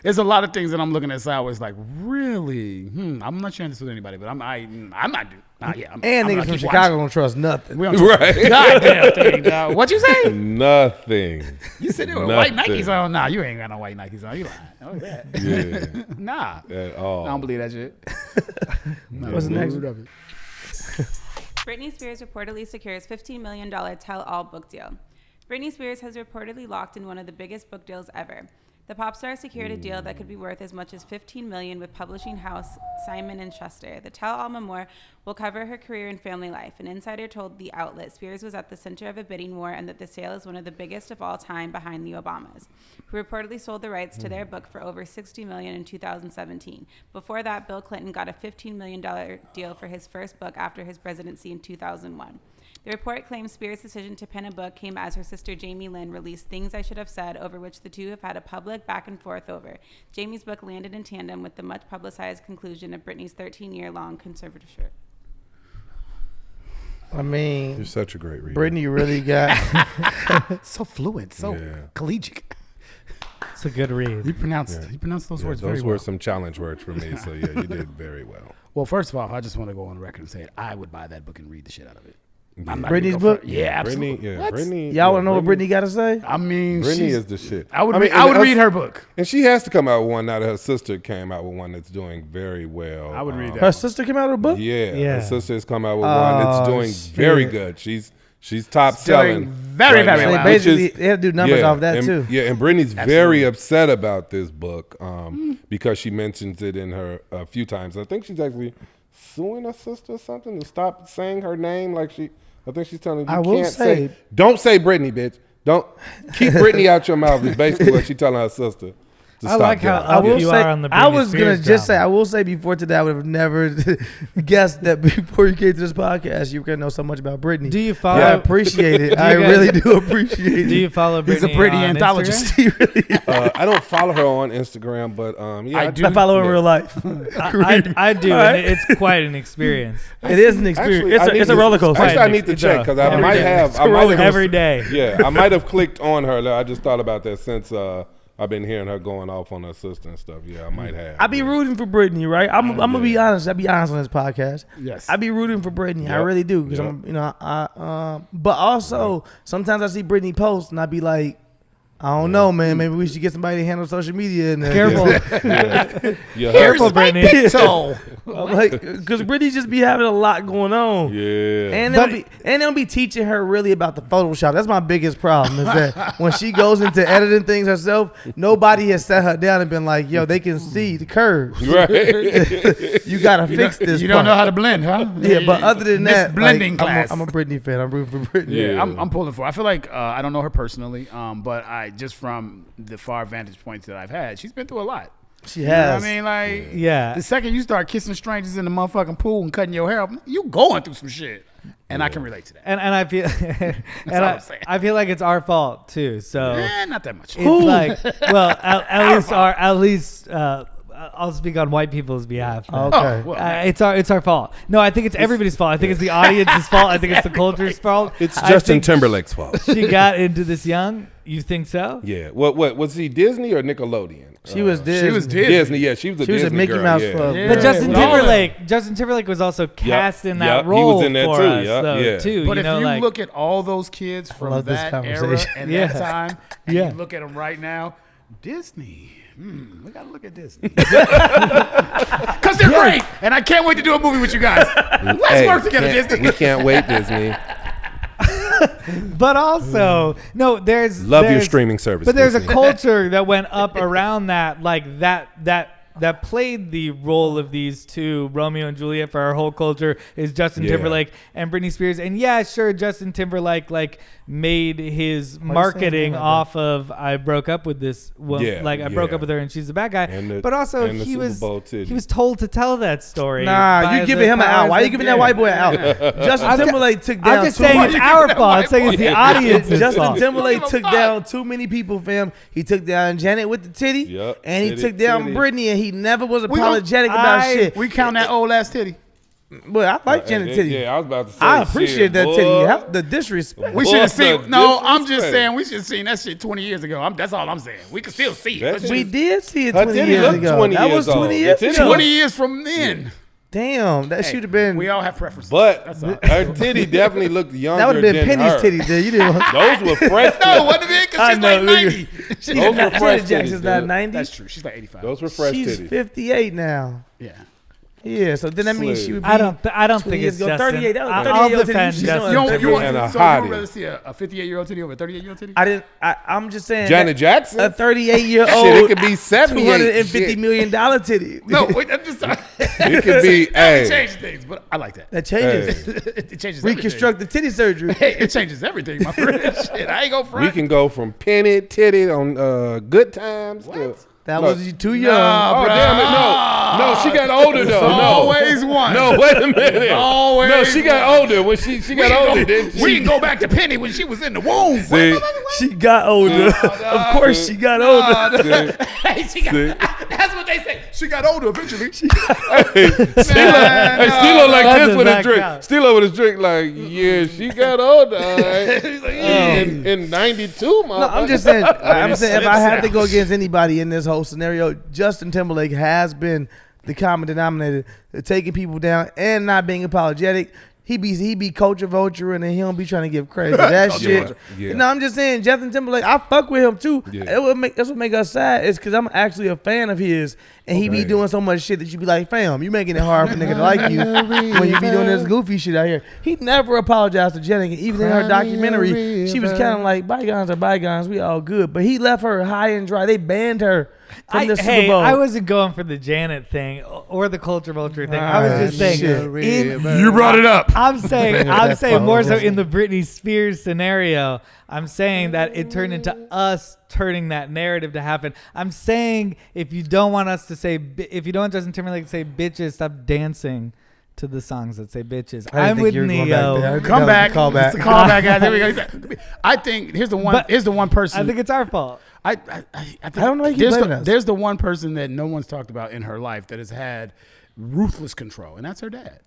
there's a lot of things that I'm looking at sideways like, really? I'm not sharing this with anybody, but I'm not doing. And niggas from Chicago don't trust nothing. We don't trust goddamn thing, dog. What you say? Nothing. You sit there with white Nikes on? Nah, you ain't got no white Nikes on. You lying. Oh, yeah. Yeah. Nah. At all. I don't believe that shit. What's the next one? Britney Spears reportedly secures $15 million tell-all book deal. Britney Spears has reportedly locked in one of the biggest book deals ever. The pop star secured a deal that could be worth as much as $15 million with publishing house Simon & Schuster. The tell-all memoir will cover her career and family life. An insider told the outlet Spears was at the center of a bidding war and that the sale is one of the biggest of all time behind the Obamas, who reportedly sold the rights to their book for over $60 million in 2017. Before that, Bill Clinton got a $15 million deal for his first book after his presidency in 2001. The report claims Spears' decision to pen a book came as her sister Jamie Lynn released Things I Should Have Said, over which the two have had a public back and forth over. Jamie's book landed in tandem with the much publicized conclusion of Britney's 13-year-long conservatorship. I mean, You're such a great reader. Britney really got. So fluent, so collegiate. It's a good read. You pronounced those words very Those well. were some challenge words for me, so yeah, you did very well. Well, first of all, I just want to go on the record and say I would buy that book and read the shit out of it. I'm not Britney's gonna go book? for- Yeah, absolutely. Britney. Y'all want to know what Britney got to say? I mean, Britney she's- is the shit. I would and read her book. And she has to come out with one now that her sister came out with one that's doing very well. I would read that. Her sister came out with a book? Yeah, Yeah. her sister has come out with one that's doing very good. She's top Doing selling. very, very So well. they basically they have to do numbers off that and, too. Yeah, and Britney's very upset about this book because she mentions it in her a few times. I think she's actually suing her sister or something to stop saying her name. I think she's telling her, I you will can't say- don't say Britney, bitch. Don't keep Britney out your mouth is basically what she's telling her sister. I like how I will you say, are on the I Britney was gonna Spears just say, drama. I will say before today, I would have never guessed that before you came to this podcast, you were gonna know so much about Britney. Do you follow? I appreciate it. I really do appreciate it. Do you follow Britney? He's a Britney on anthologist. Instagram? I don't follow her on Instagram, but yeah, I do. I follow her in real life. I do, and it's quite an experience. It is an experience. Actually, It's a roller coaster. Actually, I need to check because I might have. Every day. Yeah, I might have clicked on her. I just thought about that since I've been hearing her going off on her sister and stuff. Yeah, I might have. I be rooting for Britney, right? I'm gonna be honest. I be honest on this podcast. Yes. I be rooting for Britney. I Yep. really do because but also sometimes I see Britney post and I be like, I don't know, man. Maybe we should get somebody to handle social media. And Careful. Yeah. Careful, Britney. So I'm like, because Britney just be having a lot going on. Yeah. And they'll be teaching her really about the Photoshop. That's my biggest problem is that when she goes into editing things herself, nobody has sat her down and been like, yo, they can see the curves. Right. You got to fix this you don't know part. how to blend, huh? Yeah, but other than This that, blending like, class. I'm a Britney fan. I'm rooting for Britney. Yeah, I'm pulling for. I feel like I don't know her personally, but I just from the far vantage points that I've had, she's been through a lot. She You know what has. I mean, like, Yeah. the second you start kissing strangers in the motherfucking pool and cutting your hair off, you going through some shit, and I can relate to that. And I feel all I'm saying. I feel like it's our fault too. So Not that much. it's like, well, at least I'll speak on white people's behalf. Okay. Well, It's our fault. No, I think it's everybody's fault. I think it's the audience's fault. I think it's the culture's fault. It's I Justin think Timberlake's fault. She got into this young. You think so? Yeah. What was he, Disney or Nickelodeon? She was Disney. She was Disney. Disney. Yeah, she was a She was a Disney Mickey girl, Mouse yeah. club. Yeah. But Justin with all Timberlake was also cast in that Yep, he role was in that for too, us, yep, though, yeah. too. But you if know, you like, look at all those kids from love this that era conversation. and Yeah. that time, and Yeah. you look at them right now, Disney. We gotta look at Disney because they're great, and I can't wait to do a movie with you guys. Let's work together, Disney. We can't wait, Disney. but also, no, there's Your streaming service. But there's a Disney. culture that went up around that, like that played the role of these two, Romeo and Juliet, for our whole culture is Justin Timberlake and Britney Spears. And yeah, sure, Justin Timberlake like made his marketing off of I broke up with this woman, I broke up with her and she's a bad guy. But also and the he Super was told to tell that story. Nah, by you giving the him an out. powers Why you that giving be. that white boy an out? Justin Timberlake took down. I'm just saying it's our fault. I'm saying it's the audience's Justin fault. Timberlake took down too many people, fam. He took down Janet with the titty, Yep, and he titty, took down titty. Britney, and he never was apologetic about shit. We count that old ass titty. But I like Janet titty. Yeah, I was about to say. I appreciate that titty. boy. How- The disrespect. We should have seen. No, I'm just disrespect. saying we should have seen that shit 20 years ago. That's all I'm saying. We can still see it. That shit- We did see it Her 20 titty years looked ago. 20 That years was 20 old. years The titty ago. 20 years from then. Damn, that should have been. We all have preferences. But That's all. her titty definitely looked younger. That would have been than Penny's her. titty. There, you didn't. Those were fresh. No, what the heck? I Because she's know, like 90. Those were Janet fresh Jackson's titties, not dude. 90. That's true. She's like 85. Those were fresh She's titties. 58 now. Yeah. Yeah, so then that means she would be. I don't 20 think years it's ago. Justin. 38. That was I'll 38 defend titty. Justin. You don't, Timberlake. And a so you hottie. would rather see a 58-year-old titty over a 38-year-old titty? I didn't. I'm just saying. Janet Jackson. A 38-year-old. Shit, it could be 78. $250 million titty. No, wait, I'm just It could be. That Hey, changes things, but I like that. That changes. It changes Reconstructive titty surgery. everything. Hey, it changes everything, my friend. Shit, I ain't go front. we can go from penny titty on Good Times to. That Look. was you too young. Oh, damn it. No, she got older, though. No. Always one. No, wait a minute. Always No, she got older. When she got older, didn't she? We can go back to Penny when she was in the womb. See? She got older. Of course, she got older. Hey, that's what they say. She got older eventually. Hey, Steelo like That this does with his not drink. count. Steelo with his drink like, yeah, she got older. All right. In 92, No, I'm just saying. I'm saying if I had to go against anybody in this whole scenario, Justin Timberlake has been the common denominator, taking people down and not being apologetic. He be culture vulture and then he don't be trying to give credit to that shit. vulture. Yeah. No, I'm just saying Justin Timberlake. I fuck with him too. Yeah. That's what make us sad is because I'm actually a fan of his and he be doing so much shit that you be like, fam, you making it hard for nigga to like you when you be doing this goofy shit out here. He never apologized to Jenny. Even in her documentary, she was kind of like bygones are bygones. We all good, but he left her high and dry. They banned her from the Super Hey, Bowl. I wasn't going for the Janet thing or the culture vulture thing. I was just saying. You brought it up. I'm saying more so in the Britney Spears scenario. I'm saying that it turned into us turning that narrative to happen. I'm saying if you don't want Justin Timberlake to say bitches, stop dancing to the songs that say bitches. I'm with Neo. Come back. Call back. It's a call back, guys. Here we go. I think here's the one person. I think it's our fault. I think don't know. There's the one person that no one's talked about in her life that has had ruthless control, and that's her dad.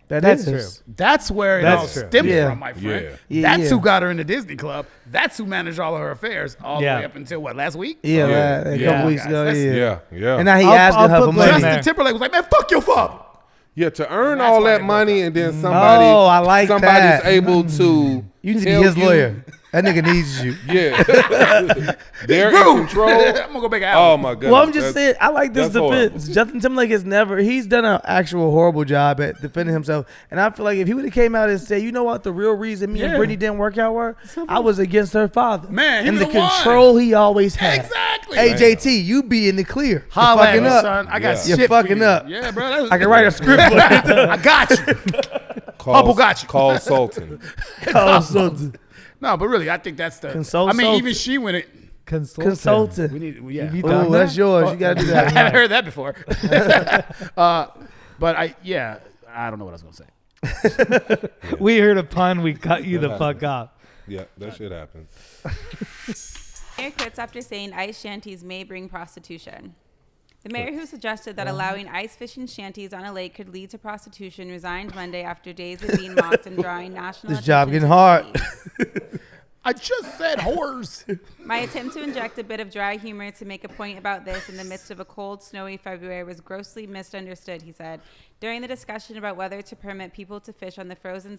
That's true. That's where it all stemmed from, my friend. That's who got her in the Disney Club. That's who managed all of her affairs all the way up until last week? A couple weeks ago. Yeah. And now he asking her for money. Justin Timberlake was like, man, fuck your father. Yeah, to earn all that money and then somebody's able to. You need to be his lawyer. That nigga needs you. Yeah. They're in control. I'm going to go back out. Oh, my goodness. Well, I'm just saying, I like this defense. Horrible. Justin Timberlake he's done an actual horrible job at defending himself. And I feel like if he would have came out and said, you know what, the real reason me and Britney didn't work out were, I was against her father. Man, he and the was the one. control he always had. Exactly. Hey, JT, you be in the clear. You're Holla fucking at me, up. son. I got You're shit for fucking you. up. Yeah, bro. I can write a script. I got you. Hubble got you. Call Sultan. No, but really, I think that's the. Consult I mean, Sultan. even she went it. Consultant. We need, yeah. Oh, that's yours. You got to do I that. haven't heard that before. But I don't know what I was gonna say. We heard a pun. We cut you the fuck off. Yeah, that shit happens. Mayor quits after saying ice shanties may bring prostitution. The mayor who suggested that allowing ice fishing shanties on a lake could lead to prostitution resigned Monday after days of being mocked and drawing national This job attention getting to hard. the police. I just said whores. My attempt to inject a bit of dry humor to make a point about this in the midst of a cold, snowy February was grossly misunderstood, he said. During the discussion about whether to permit people to fish on the frozen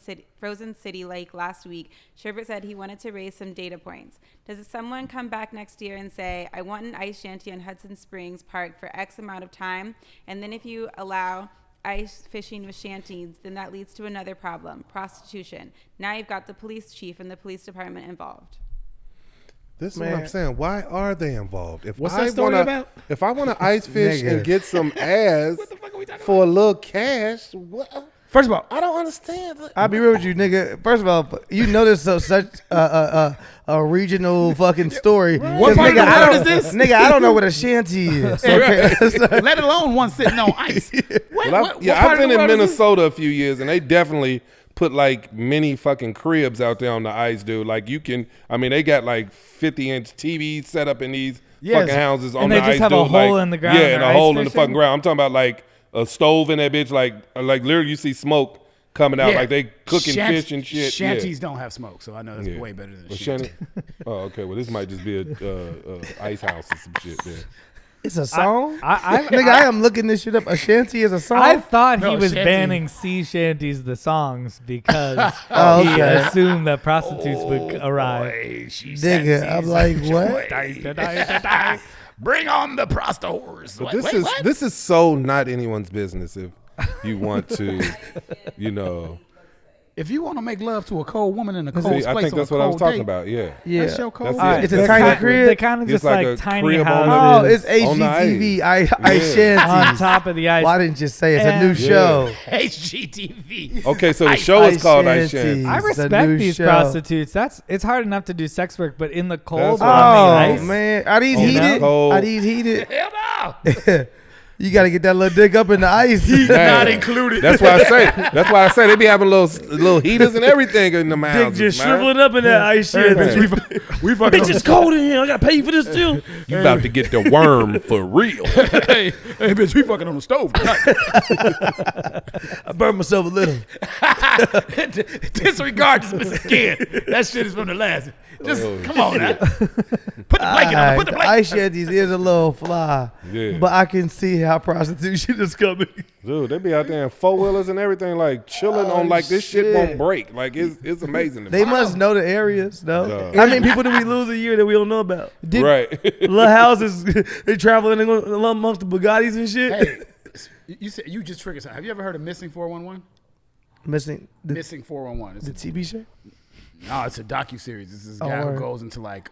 city lake last week, Sherbert said he wanted to raise some data points. Does someone come back next year and say, I want an ice shanty on Hudson Springs Park for X amount of time, and then if you allow ice fishing with shanties, then that leads to another problem, prostitution. Now you've got the police chief and the police department involved. This is what I'm saying. Why are they involved? What's that story about? If I want to ice fish and get some ass for a little cash, what? First of all, I don't understand. I'll be real with you, nigga. First of all, you know this is such a regional fucking story. What part of the world is this? Nigga, I don't know what a shanty is. Okay? let alone one sitting on ice. I've been in Minnesota a few years, and they definitely put like mini fucking cribs out there on the ice, dude. Like they got like 50-inch TVs set up in these fucking houses on the ice, dude. And they just have a hole in the ground. Yeah, and a hole in the fishing? fucking ground. I'm talking about like a stove in that bitch, like literally you see smoke coming out, like they cooking fish and shit. Shanties don't have smoke, so I know that's way better than a shanty. Oh, okay. Well, this might just be a ice house or some shit there. It's a song? Nigga, I am looking this shit up. A shanty is a song? I thought he was shanty. banning sea shanties, the songs, because Oh, he okay. assumed that prostitutes would arrive. Nigga, I'm like, what? Bring on the prostitutes. But this is so not anyone's business if you want to, If you want to make love to a cold woman in a cold place, I think that's what I was talking about. Yeah. That's your cold. That's it. It's a tiny crib. They're kind of It's just like like a tiny crib houses. Oh, it's On the HGTV. ice. Ice shanties. on top of the ice. Why didn't you say it's a new show? HGTV. Okay, so the show is called Ice Shanties. Shanty. I It's a respect new these show. prostitutes. It's hard enough to do sex work, but in the cold That's on right. the Oh, ice. man. Are these On the heated? cold. Are these heated? Hell no. You got to get that little dick up in the ice. Not included. That's why I say they be having little heaters and everything in the Dick houses, just man. shriveling up in that ice shit. man. We fucking. Bitch, it's cold in here. I got to pay you for this too. You about to get the worm for real. hey, bitch, we fucking on the stove tonight. I burned myself a little. Disregard this Mrs. Skin. That shit is from the last. Just come on now. Put the blanket on. Put the The blanket. ice shanties is a little fly. Yeah. But I can see how prostitution is coming. Dude, they be out there in four-wheelers and everything, like chilling on like this shit won't break. Like it's amazing. to They me. must know the areas, though. Yeah. How many people do we lose a year that we don't know about? Right. Little houses, they traveling amongst the Bugattis and shit. Hey, you said you just triggered something. Have you ever heard of Missing 411? Missing the Missing 411. TV show? No, it's a docuseries. This is a guy who goes into like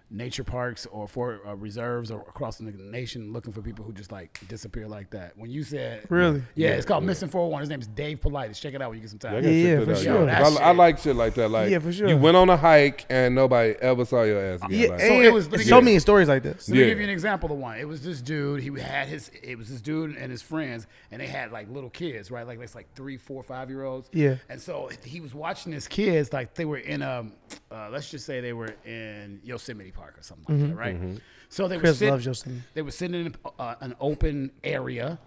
nature parks or for reserves or across the nation looking for people who just like disappear like that. When you said Really? Yeah, it's called Missing 401. His name is Dave Politis. Check it out when you get some time. Yeah, for sure. I like shit like that. Like, for sure. You went on a hike and nobody ever saw your ass again. Yeah, Like, so it was so many stories like this. Let me give you an example of one. It was this dude. It was this dude and his friends, and they had like little kids, right? Like it's like 3, 4, 5-year-olds. Yeah. And so he was watching his kids, like they were in let's just say they were in Yosemite Park or something like that, right? Mm-hmm. So Chris loves Yosemite. They were sitting in an open area,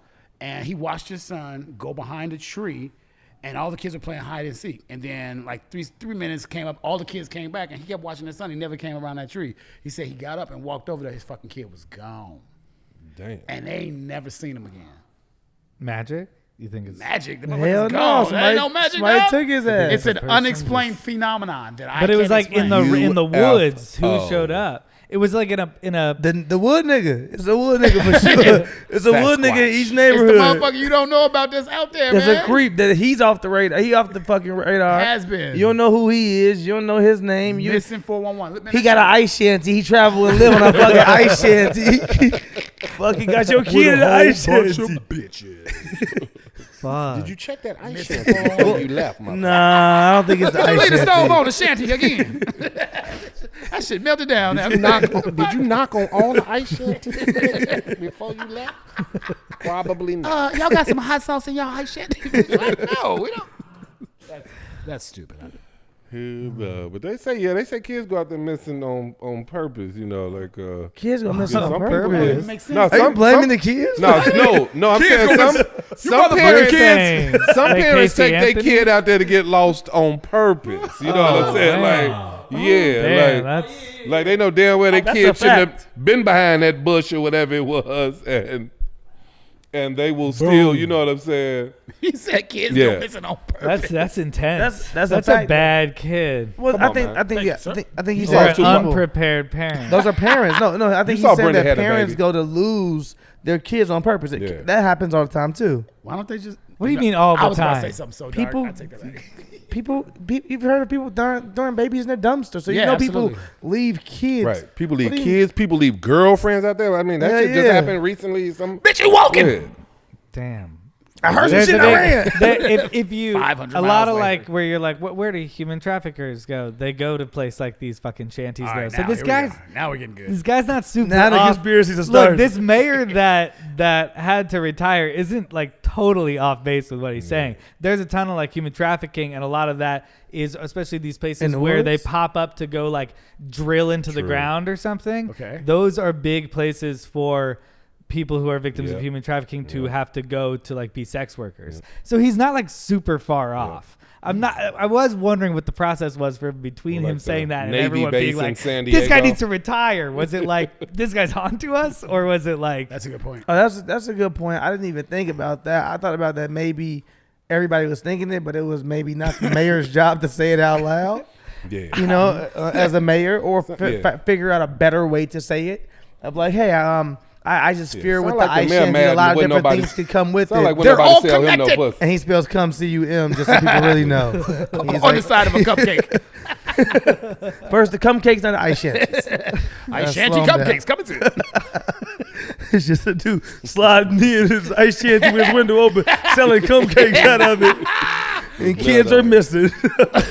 and he watched his son go behind a tree, and all the kids were playing hide and seek. And then like 3 minutes came up, all the kids came back, and he kept watching his son. He never came around that tree. He said he got up and walked over there. His fucking kid was gone. damn. And they ain't never seen him again. Magic? You think it's Magic? The Hell motherfucker's no! gone. There ain't no magic. Somebody dog. took his ass. It's an unexplained phenomenon that I. But it was like explain. in the woods. Who showed up? It was like in a The wood nigga. It's a wood nigga for sure. It's a wood nigga in each It's neighborhood. the motherfucker you don't know about that's out there, There's man. a creep that he's off the radar. He off the fucking radar. Has been. You don't know who he is. You don't know his name. Missing 411. He got an ice shanty. He travel and live on a fucking ice shanty. Fucking got your kid in an ice shanty. bitches. fuck. Did you check that ice shanty before you left, motherfucker? Nah, I don't think it's the ice Leave the stove shanty. on the shanty again. That shit melted down. Did you knock on all the ice shanties before you left? Probably not. Y'all got some hot sauce in y'all ice shanty? No, we don't. That's stupid. But they say kids go out there missing on purpose. You know, like Kids gonna miss some on people purpose. Makes No, Are you blaming the kids? No, I'm saying some parents take their kid out there to get lost on purpose. You know what I'm saying? Damn, Like, that's like they know damn well their That's kid a shouldn't fact. have been behind that bush or whatever it was, and they will still, you know what I'm saying? He said kids Yeah. go missing on purpose. that's intense. That's a fact. bad kid. Well, Come I on, think man. I think Thank you, I think he Or said an people. unprepared parent. Those are parents. No, I think You he saw said Brittney that had a parents baby. go to lose their kids on purpose. Yeah. That happens all the time too. Why don't they just? What do you mean all the I was about to time? say something so People- dark. I take that back. You've heard of people throwing babies in their dumpster. So you Yeah, know absolutely. people leave kids. Right. People leave What do you- kids. People leave girlfriends out there. I mean, that Yeah, shit just yeah. happened recently. Bitch, you walking? Yeah. Damn. I heard some There's shit a in big- Iran. if you 500 a lot miles of later. like where you're like, where do human traffickers go? They go to place like these fucking shanties All though. right, So now, this here we guy's go. Now we're getting good. this guy's not super. Now the off. conspiracies are Look, starting. this mayor that had to retire isn't like totally off base with what he's saying. There's a ton of like human trafficking, and a lot of that is especially these places In the where they woods? pop up to go like drill into the True. ground or something. Okay. Those are big places for people who are victims of Yep. human trafficking to Yep. have to go to like be sex workers. Yep. So he's not like super far off. I was wondering what the process was for between Like him the saying that and Navy everyone base being in like, San this guy Diego. needs to retire. Was it like, this guy's onto us? Or was it like, That's a good point. Oh, that's a good point. I didn't even think about that. I thought about that maybe everybody was thinking it, but it was maybe not the mayor's job to say it out loud. Yeah. You know, as a mayor, or Yeah. figure out a better way to say it. Of like, hey, I just Yeah. fear Sound with like the the ice mayor shanty, mad a lot of when different nobody- things could come with Sound it. like when They're nobody all sell him no connected. pussy. And he spells "cum" C-U-M just so people really know. He's On the side of a cupcake. first the cupcakes, then the ice shanties. Ice shanty slow 'em down. cupcakes coming to It's just a dude sliding in his ice shanty with his window open, selling cupcakes out of it. And kids are missing.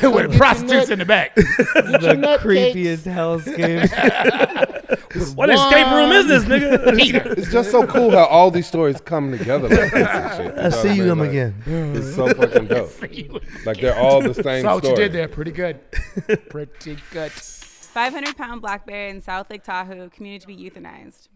with prostitutes in the back. the creepiest hellscape? What escape room is this, nigga? It's just so cool how all these stories come together like this and shit. I see you them Like, again. It's so fucking dope. Like they're all the same Saw what you story. did there. Pretty good. Pretty good. 500-pound black bear in South Lake Tahoe community to be euthanized.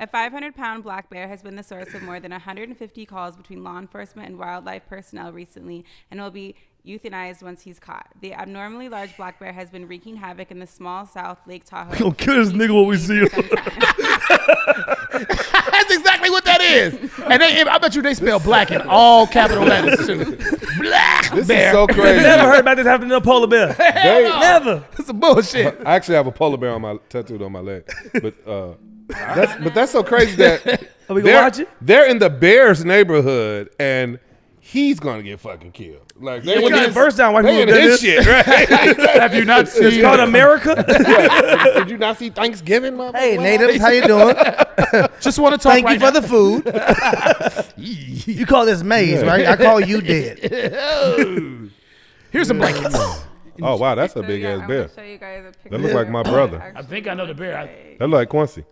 A 500-pound black bear has been the source of more than 150 calls between law enforcement and wildlife personnel recently and will be euthanized once he's caught. The abnormally large black bear has been wreaking havoc in the small South Lake Tahoe. Gonna kill this nigga when we see him. That's exactly what that is. And I bet you they spell black in all capital letters too. Black This bear. is so crazy. Never heard about this happening to a polar bear. Never. That's some bullshit. I actually have a polar bear on my tattooed on my leg, but that's so crazy that Are we gonna watch it? they're in the bear's neighborhood and he's gonna get fucking killed. Like It wasn't the first time white they people in did his this. shit, right? Have you not seen? It's called America. Did you not see Thanksgiving, motherfucker? Hey, natives, how you doing? Just want to talk. Thank right you for now. the food. You call this maize, right? I call you dead. Here's some blankets. Oh wow, that's a So, big yeah, ass I'm bear. gonna show you guys a picture. That look like my brother. I think I know the bear. That look like Quincy.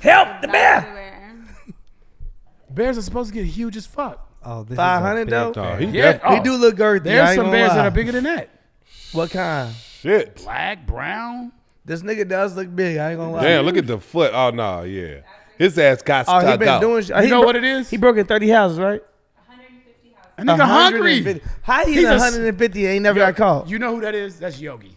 Help the That's bear. the bear. Bears are supposed to get huge as fuck. Oh, this 500 though. Oh, he Yeah. definitely He do look girthy. I There's ain't some gonna bears lie. that are bigger than that. What kind? shit. Black, brown. This nigga does look big. I ain't gonna lie. Damn, look at the foot. Oh no, yeah. His ass got Oh, he stuck been out. doing shit. You know what it is? He broke in 30 houses, right? 150 houses. A nigga hungry. 150. How he's He's a 150 ain't never got caught? You know who that is? That's Yogi.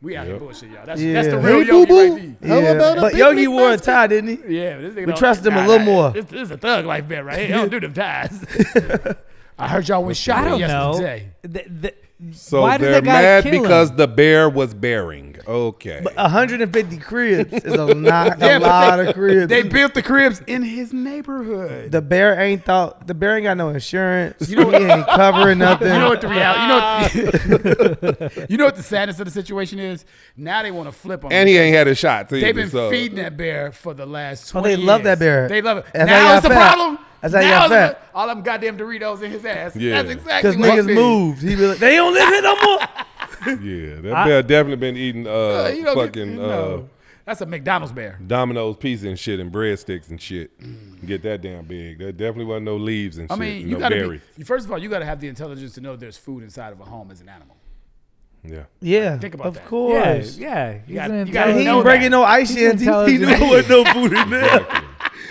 We out here bullshit, y'all. That's Yeah. the real Hey, Yogi boo-boo. right How about a But big Yogi Big wore a Master? tie, didn't he? there. Yeah, but this nigga We trust him a little more. This is a thug life bear right here. He don't do them ties. I heard y'all went I shopping don't know. yesterday. So Why did they're the guy mad kill because him? the bear was bearing. Okay. But 150 cribs is a lot Yeah, but lot of cribs. They built the cribs in his neighborhood. The bear ain't got no insurance. He ain't covering nothing. You know what the reality? You know what the sadness of the situation is? Now they want to flip him. And he ain't had a shot. They've been feeding that bear for the last 20 they years. love that bear. They love it. That's Now how it's the he got fat. problem. That's how he Now got it's fat. all them goddamn Doritos in his ass. Yeah. That's exactly Because what niggas it is. moved. He be like, they don't live here no more. Yeah, that bear definitely been eating You don't get- fucking no. That's a McDonald's bear. Domino's pizza and shit and breadsticks and shit. Get that damn big. There definitely wasn't no leaves and I shit. mean, no you gotta berries. first of all, you gotta have the intelligence to know there's food inside of a home as an animal. Yeah. Yeah, Think about of that. course. Yeah. He's gotta- an you gotta He intelligent- know ain't breaking that. no ice He's shanties. He knew intelligent. there wasn't no food in there.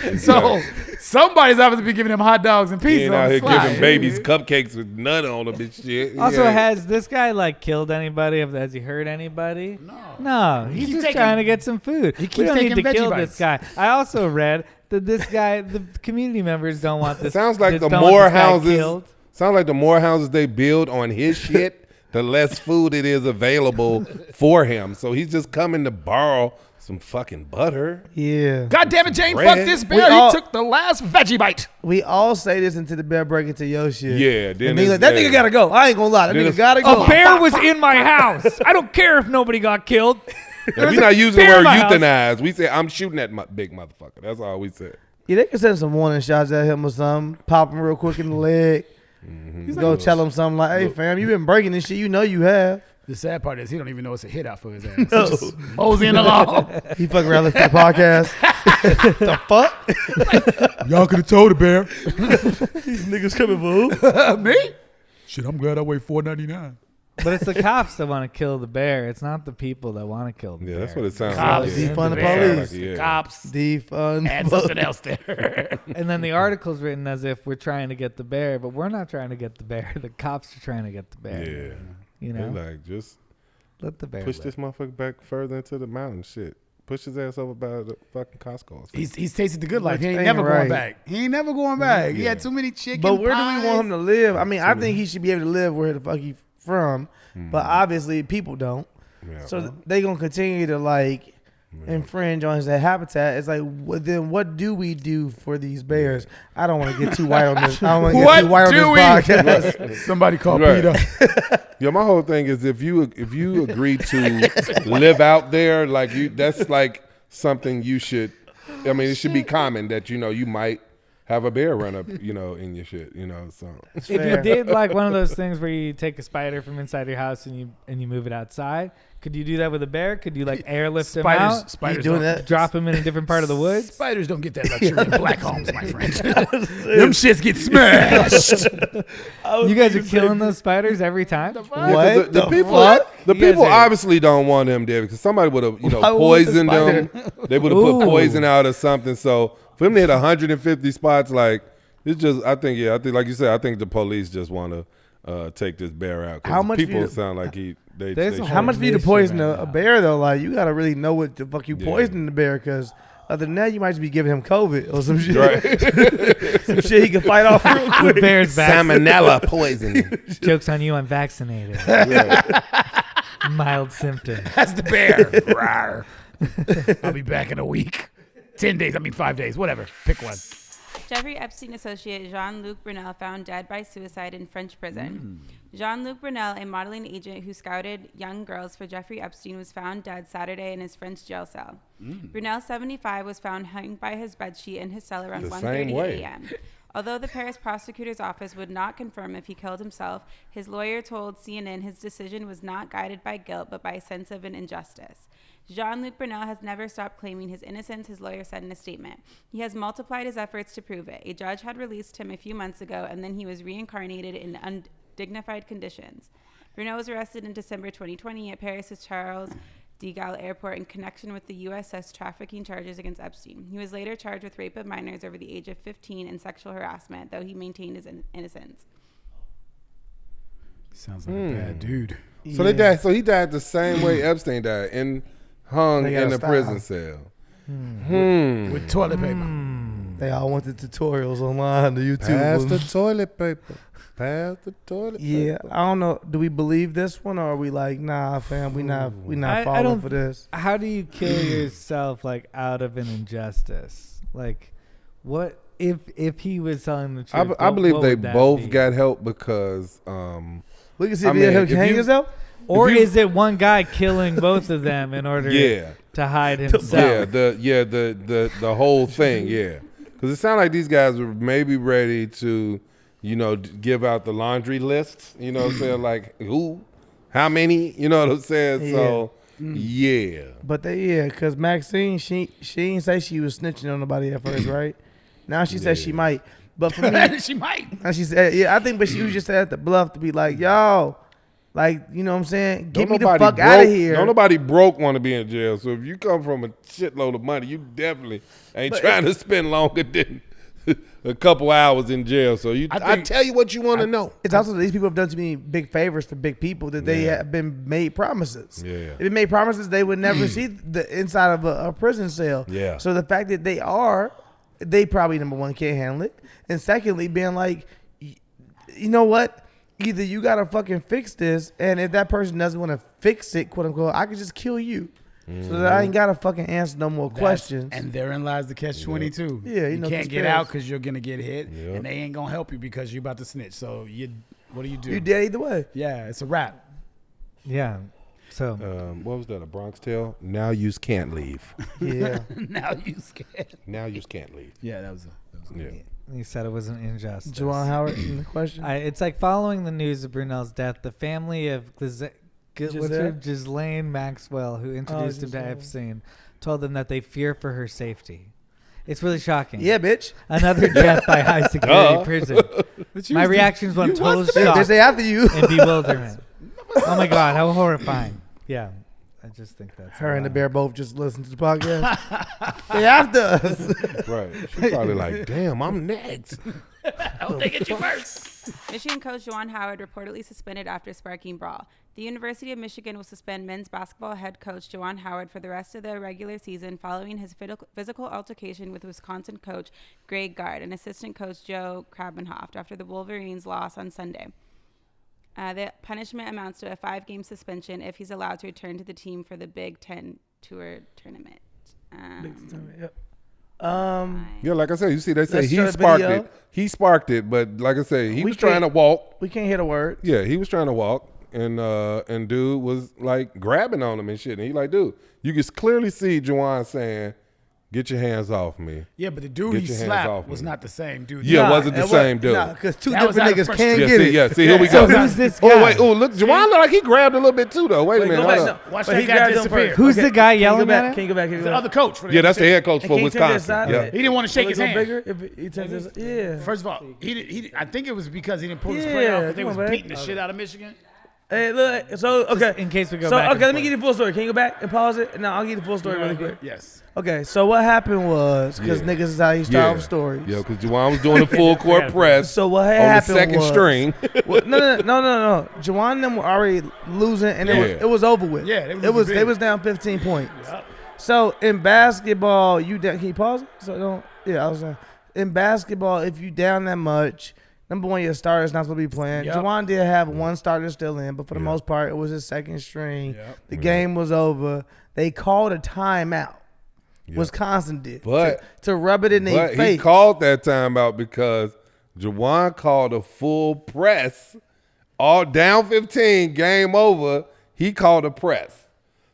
Exactly. So somebody's obviously been giving him hot dogs and He pizza. ain't on out the here slide. giving babies cupcakes with nut on them and shit. Also, Yeah. has this guy like killed anybody? Has he hurt anybody? No. He's keeps just taking- trying to get some food. He keeps We don't need taking to kill veggie this guy. I also read that this guy, the community members don't want this. Sounds like this- the don't want more this guy houses. killed. Sounds like the more houses they build on his shit, the less food it is available for him. So he's just coming to borrow some fucking butter. Yeah. God damn it, Jane, Bread. fuck this We bear. all- He took the last veggie bite. We all say this until the bear break into your shit. Yeah, then And they it's- like, that yeah. nigga gotta go. I ain't gonna lie. That Then nigga it's- gotta go. A bear was in my house. I don't care if nobody got killed. We're not using the bear in word my house. euthanize. We say, I'm shooting that big motherfucker. That's all we said. Yeah, they can send some warning shots at him or something. Pop him real quick in the leg. Go tell him something like, hey, fam, you been breaking this shit. You know you have. The sad part is he don't even know it's a hit out for his ass. He just moseying along. He fucking around listening to the podcast. The fuck? Y'all could have told the bear. These niggas coming for who? Me? Shit, I'm glad I weigh $4.99. But it's the cops that want to kill the bear. It's not the people that want to kill the Yeah, bear. that's what it sounds Cops, like. defund the bear, police. Yeah. Cops. Defund. Add something else there. And then the article's written as if we're trying to get the bear, but we're not trying to get the bear. The cops are trying to get the bear. Yeah. You They know, like, just let the bear push live. this motherfucker back further into the mountain shit. Push his ass over by the fucking Costco. He's tasted the good life. He ain't Ain't never right. going back. He ain't never going back. He Yeah. had too many chicken But where do pies. we want him to live? I mean, I think he should be able to live where the fuck he from. But obviously, people don't. Yeah. So they gonna continue to like infringe on his habitat. It's like, then what do we do for these bears? I don't want to get too white on this. I don't want to get too white on this podcast. Somebody call Right. Peter. Yeah, my whole thing is if you agree to live out there, like that's like something you should. I mean, it should be common that you might have a bear run up, in your shit, So If you did like one of those things where you take a spider from inside your house and you move it outside, could you do that with a bear? Could you like airlift him out, Spiders doing don't- that? drop him in a different part of the woods? Spiders don't get that luxury in black homes, my friend. Them shits get smashed. You guys are killing those spiders every time. What the the people, fuck? the You guys people are- obviously don't want them there because somebody would have, Why would poisoned the them. They would have put Ooh. poison out or something. So for them to hit 150 spots, like it's just, I think, like you said, I think the police just want to take this bear out. 'Cause How much people for you- sound like they There's a How much for you to mission poison right a now. bear though? Like you gotta really know what the fuck you Yeah. poisoning the bear, because other than that, you might just be giving him COVID or some shit. right. Some shit he can fight off real The quick. bear's vaccinated. Salmonella poisoning. Joke's on you, I'm vaccinated. Mild symptoms. That's the bear. Rawr. I'll be back in a week. 10 days, 5 days, whatever. Pick one. Jeffrey Epstein associate Jean-Luc Brunel found dead by suicide in French prison. Jean-Luc Brunel, a modeling agent who scouted young girls for Jeffrey Epstein, was found dead Saturday in his French jail cell. Brunel, 75, was found hung by his bedsheet in his cell around 1:30 a.m. Although the Paris prosecutor's office would not confirm if he killed himself, his lawyer told CNN his decision was not guided by guilt but by a sense of an injustice. Jean-Luc Brunel has never stopped claiming his innocence, his lawyer said in a statement. He has multiplied his efforts to prove it. A judge had released him a few months ago, and then he was reincarnated in undignified conditions. Brunel was arrested in December 2020 at Paris' Charles de Gaulle Airport in connection with the USS trafficking charges against Epstein. He was later charged with rape of minors over the age of 15 and sexual harassment, though he maintained his innocence. Sounds like a bad dude. So they died. So he died the same way Epstein died, hung in a prison cell. With toilet paper. They all went to tutorials online, the YouTube. Pass the toilet paper. Pass the toilet paper. Yeah, I don't know. Do we believe this one, or are we like, nah, fam, we not falling for this? How do you kill yourself like out of an injustice? Like, what if he was telling the truth? I believe they both got help because we can see if he hang himself. Or is it one guy killing both of them in order to hide himself? The whole thing, because it sounded like these guys were maybe ready to, give out the laundry lists. You know what I'm saying? Like who, how many? You know what I'm saying? Yeah. So But because Maxine, she didn't say she was snitching on nobody at first, right? Now she says she might. But for me, she might. And she said, I think, but she was just at the bluff to be like, yo. Like, you know what I'm saying? Get me the fuck out of here. Don't nobody broke want to be in jail. So if you come from a shitload of money, you definitely ain't trying to spend longer than a couple hours in jail. So I tell you what you want to know. It's also these people have done too many big favors to big people that they have been made promises. Yeah. If they made promises, they would never see the inside of a prison cell. Yeah. So the fact that they probably, number one, can't handle it. And secondly, being like, you know what? Either you got to fucking fix this, and if that person doesn't want to fix it, quote unquote, I can just kill you. So that I ain't got to fucking answer no more questions. And therein lies the catch-22. Yeah, you can't get out because you're going to get hit, and they ain't going to help you because you're about to snitch. So what do? You dead either way. Yeah, it's a wrap. Yeah. So what was that, a Bronx Tale? Now you can't leave. Yeah. Now you scared. Now you can't leave. Yeah, that was you said it was an injustice. Juwan Howard in the question? It's like following the news of Brunel's death, the family of Ghislaine Maxwell, who introduced him to Epstein, told them that they fear for her safety. It's really shocking. Yeah, bitch. Another death by high security prison. My reactions went total shock they say after you. and bewilderment. Oh my God, how horrifying. Yeah. I just think that's her and the bear both just listen to the podcast. They after us. Right. She's probably like, damn, I'm next. I hope they get you first. Michigan coach Juwan Howard reportedly suspended after sparking brawl. The University of Michigan will suspend men's basketball head coach Juwan Howard for the rest of the regular season following his physical altercation with Wisconsin coach Greg Gard and assistant coach Joe Krabenhoft after the Wolverines' loss on Sunday. The punishment amounts to a 5-game suspension if he's allowed to return to the team for the Big Ten Tour tournament. Yeah, like I said, you see, they say he sparked it. He sparked it, but like I said, he was trying to walk. We can't hear a word. Yeah, he was trying to walk, and dude was like grabbing on him and shit. And he like, dude, you can clearly see Juwan saying, "Get your hands off me." Yeah, but the dude he slapped was not the same dude. Yeah, it wasn't the same dude. Nah, because two different niggas can't get it. Yeah, see, here we go. So who's this guy? Oh, wait. Oh, look, Juwan look like he grabbed a little bit too, though. Wait a minute. Hold up. Watch that guy disappear. Who's the guy yelling at him? Can you go back? The other coach. Yeah, that's the head coach for Wisconsin. Yeah. He didn't want to shake his hand. Yeah. First of all, he I think it was because he didn't pull his play off because they was beating the shit out of Michigan. Hey, look. So, okay. Just in case we go back. Okay, let me give you the full story. Can you go back and pause it? No, I'll give you the full story really quick. Yes. Okay, so what happened was, because niggas is how you start off stories. Yeah, because Juwan was doing a full court press. So what happened happened on the second string. No. Juwan and them were already losing, and it was over with. Yeah, they was down 15 points. Yep. So in basketball, can you pause it? So don't. Yeah, I was saying, in basketball, if you down that much, number one, your starter's not supposed to be playing. Yep. Juwan did have one starter still in, but for the most part, it was his second string. Yep. The game was over. They called a timeout. Wisconsin did. But to rub it in their face. But he called that timeout because Juwan called a full press. All down 15, game over. He called a press.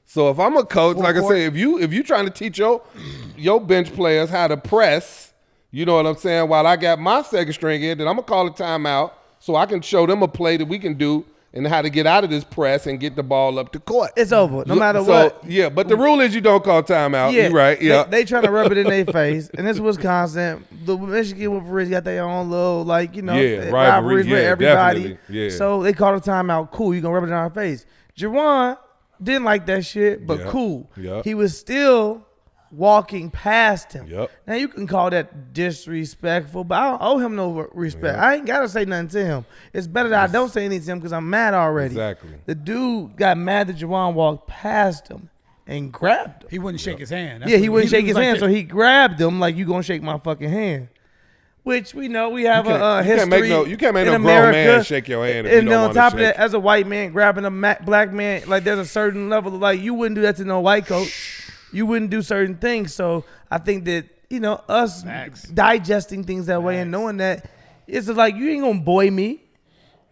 So if I'm a coach, like I say, if you trying to teach your bench players how to press, you know what I'm saying, while I got my second string in, then I'm going to call a timeout so I can show them a play that we can do and how to get out of this press and get the ball up to court. It's over, no matter what. Yeah, but the rule is you don't call timeout. Yeah, you're right. Yeah, they trying to rub it in their face. And this is Wisconsin. The Michigan Wolverines got their own little, rivalries with everybody. Definitely. Yeah. So they called a timeout. Cool, you going to rub it in our face. Juwan didn't like that shit, but cool. Yep. He was still walking past him. Yep. Now you can call that disrespectful, but I don't owe him no respect. Yep. I ain't gotta say nothing to him. It's better that I don't say anything to him because I'm mad already. Exactly. The dude got mad that Juwan walked past him and grabbed him. He wouldn't shake his hand. He wouldn't shake his hand, so he grabbed him like, you gonna shake my fucking hand. Which we know we have a history. You can't make in no America, grown man shake your hand if you and don't on want top to of shake. that, as a white man grabbing a black man, like there's a certain level of like, you wouldn't do that to no white coach. You wouldn't do certain things. So I think that, us digesting things that way and knowing that it's like, you ain't gonna boy me.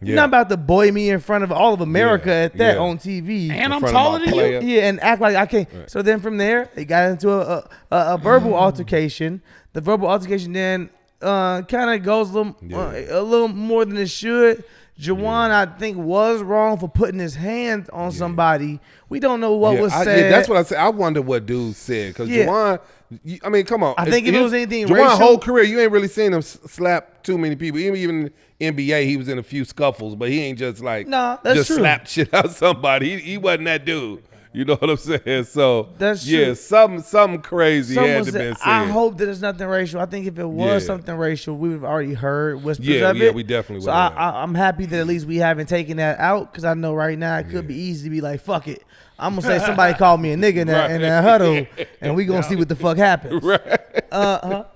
You're not about to boy me in front of all of America on TV. And I'm taller than you. Yeah, and act like I can't. Right. So then from there, they got into a verbal altercation. The verbal altercation then kind of goes a little more than it should. Juwan, I think, was wrong for putting his hand on somebody. We don't know what was said. That's what I said. I wonder what dude said. Because Juwan, I mean, come on. I think if it was anything Juwan's racial, whole career, you ain't really seen him slap too many people. Even in NBA, he was in a few scuffles, but he ain't just like that's true. Slapped shit out somebody. He wasn't that dude. You know what I'm saying? So that's true. Something crazy had to be said. I hope that it's nothing racial. I think if it was something racial, we would have already heard whispers of it. Yeah, we definitely would. So I'm happy that at least we haven't taken that out because I know right now it could be easy to be like, fuck it. I'm gonna say somebody called me a nigga in that huddle, and we gonna see what the fuck happens. Right.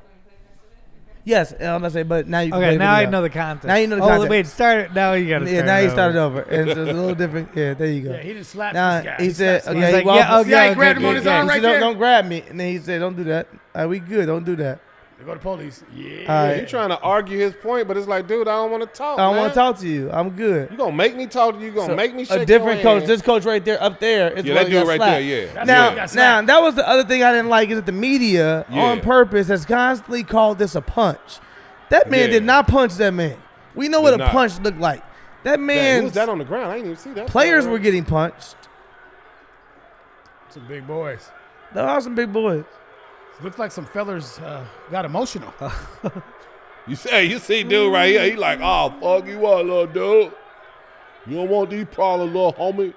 Yes, I'm gonna say, but now you. Okay, now I know the context. Now you know the context. Wait, start it. Now you gotta. Yeah, now you started over, and it's a little different. Yeah, there you go. Yeah, he didn't slap now, this guy. He said, He's okay, he grabbed him on his arm right there. Don't grab me. And then he said, don't do that. We good. Don't do that. They go to police. Yeah, you trying to argue his point, but it's like, dude, I don't want to talk. I don't want to talk to you. I'm good. You gonna make me talk to you? You gonna make me shake a different your coach. hand. This coach right there, up there, is that dude right there. Yeah. Now that was the other thing I didn't like is that the media on purpose has constantly called this a punch. That man did not punch that man. We know what a punch looked like. That man. Who was that on the ground? I didn't even see that. Players were getting punched. Some big boys. There are some big boys. Looks like some fellers got emotional. You see dude right here. He like, oh, fuck you up, little dude. You don't want these problems, little homie.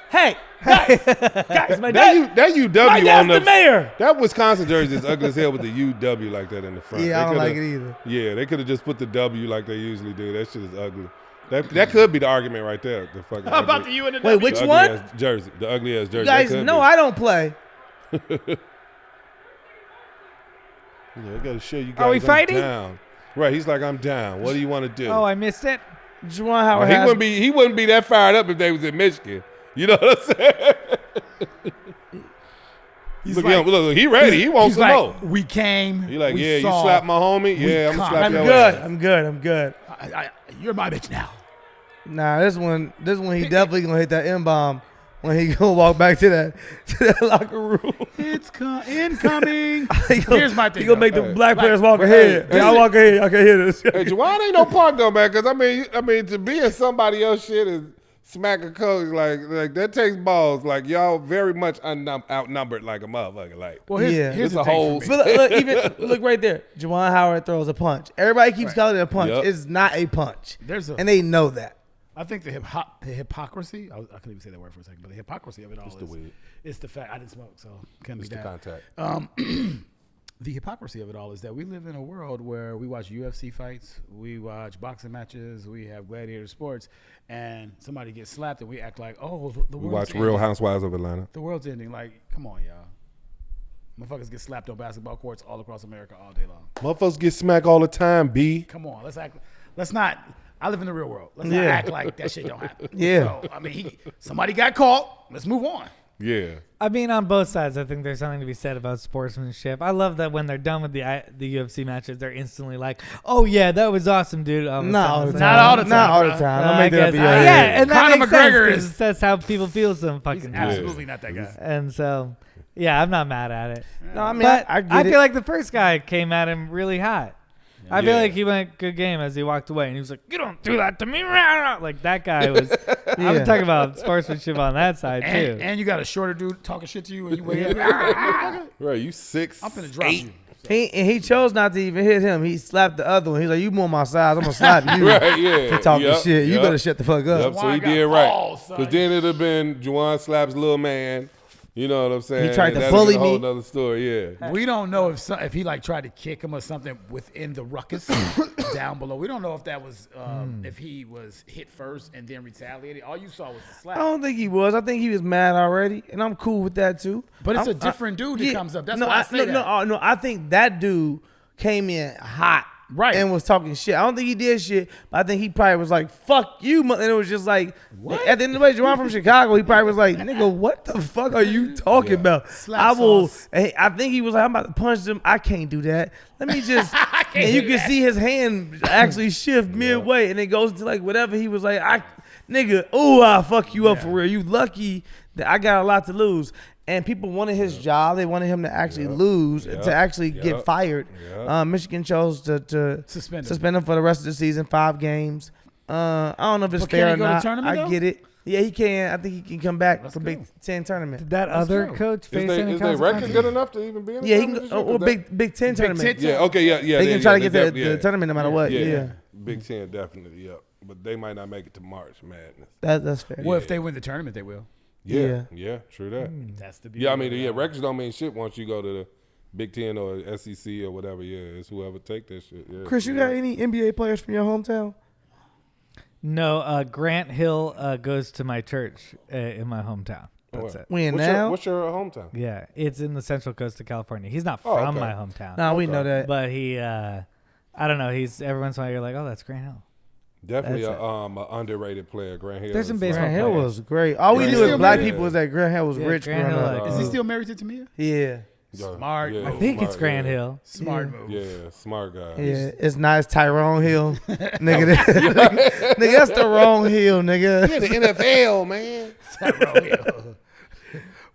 Hey, guys, my that UW on the mayor. That Wisconsin jersey is ugly as hell with the UW like that in the front. Yeah, I don't like it either. Yeah, they could have just put the W like they usually do. That shit is ugly. That could be the argument right there. The fucking How about the U and the W? Wait, which one? The ugly ass jersey. You guys know I don't play. I gotta show you guys. Are we fighting? Down. Right, he's like, I'm down. What do you want to do? Oh, I missed it. Juwan Howard. He wouldn't be that fired up if they was in Michigan. You know what I'm saying? Look, he ready. He wants some more. We came. He like, you slapped my homie. Yeah, I'm gonna slap your ass. I'm good. You're my bitch now. Nah, this one he definitely gonna hit that M-bomb when he gonna walk back to that locker room. It's incoming. Here's my thing. He gonna make the black players walk ahead. Hey, I walk ahead. I can hear this. Hey, Juwan ain't no punk though, man. Because I mean, to be in somebody else's shit is smack a coach like that takes balls. Like y'all very much outnumbered like a motherfucker. Like, well, here's the whole. But look right there. Juwan Howard throws a punch. Everybody keeps calling it a punch. Yep. It's not a punch. And they know that. I think the hypocrisy. I couldn't even say that word for a second, but the hypocrisy of it all is the fact I didn't smoke, so can't be that. Contact. The hypocrisy of it all is that we live in a world where we watch UFC fights, we watch boxing matches, we have gladiator sports, and somebody gets slapped and we act like, oh, the world's ending. We watch Real Housewives of Atlanta. The world's ending. Like, come on, y'all. Motherfuckers get slapped on basketball courts all across America all day long. Motherfuckers get smacked all the time, B. Come on, let's not. I live in the real world. Let's not act like that shit don't happen. Yeah. So, I mean, somebody got caught. Let's move on. Yeah. I mean, on both sides, I think there's something to be said about sportsmanship. I love that when they're done with the UFC matches, they're instantly like, "Oh yeah, that was awesome, dude." Not all the time. Not all the time. Not all the bro. time. I Don't make that up guess- in your yeah, head. and that Conor makes McGregor sense 'cause that's how people feel some fucking He's times. absolutely not that guy. And so, yeah, I'm not mad at it. No, I mean, But I get I it. feel like the first guy came at him really hot. I feel Yeah. like he went good game as he walked away, and he was like, "You don't do that to me!" Like that guy was. I'm talking about sportsmanship on that side too. And you got a shorter dude talking shit to you, and you wait up. Right, you 6'8". I'm finna drop you. He chose not to even hit him. He slapped the other one. He's like, "You more my size. I'm gonna slap you Right, yeah. for talking Yep, shit. You yep. better shut the fuck up." Yep, so he Juwan got did right. balls, son. Because then it'd have been Juwan slaps little man. You know what I'm saying? He tried to That'd bully been a whole me. nother story, yeah. We don't know if he like tried to kick him or something within the ruckus down below. We don't know if that was if he was hit first and then retaliated. All you saw was the I slap. don't think he was. I think he was mad already, and I'm cool with that too. But it's I'm- a different dude that yeah, comes up. That's no, why I say that. No, I think that dude came in hot. Right. And was talking shit. I don't think he did shit, but I think he probably was like, "Fuck you," and it was just like, at the end of the day, Juwan from Chicago, he probably was like, "Nigga, what the fuck are you talking about?" Slap I will. sauce. Hey, I think he was like, "I'm about to punch them. I can't do that. Let me just." And you can see his hand actually shift midway, and it goes to like whatever he was like, "Nigga, I'll fuck you up for real. You lucky that I got a lot to lose." And people wanted his job. They wanted him to actually lose, to actually get fired. Michigan chose to suspend him for the rest of the season, 5 games. I don't know if it's But fair can or he go to not. tournament, I though? get it. Yeah, he can. I think he can come back for Big Ten tournament. Did that other coach face any Is their record consequences? good enough to even be in the Yeah, he can tournament go, this year? or 'Cause Big Ten tournament. Ten. Yeah, okay, yeah. They can try to get the tournament no matter what. Yeah, Yeah. Big Ten definitely, yep. But they might not make it to March Madness. That's fair. Well, if they win the tournament, they will. Yeah, true that. That's the Yeah, I mean, records don't mean shit once you go to the Big Ten or SEC or whatever. Yeah, it's whoever take that shit. Yeah, Chris, you got any NBA players from your hometown? No, Grant Hill goes to my church in my hometown. That's it. We in What's now? what's your hometown? Yeah, it's in the Central Coast of California. He's not Oh, from okay. my hometown. Nah, we know that. But he, I don't know. He's every once in a while you're like, oh, that's Grant Hill. Definitely That's a underrated player, Grant Hill. There's some is baseball Grant Hill players. was great. All we Is he knew as still black married? people was that Grant Hill was Yeah, rich Grant growing Hill, up. Is he still married to Tamia? Yeah. Smart. Yeah, I think it's smart, Grant yeah. Hill. Smart move. Yeah, smart guy. Yeah, it's nice Tyrone Hill. nigga, nigga, that's the wrong Hill, nigga. Yeah, the NFL, man.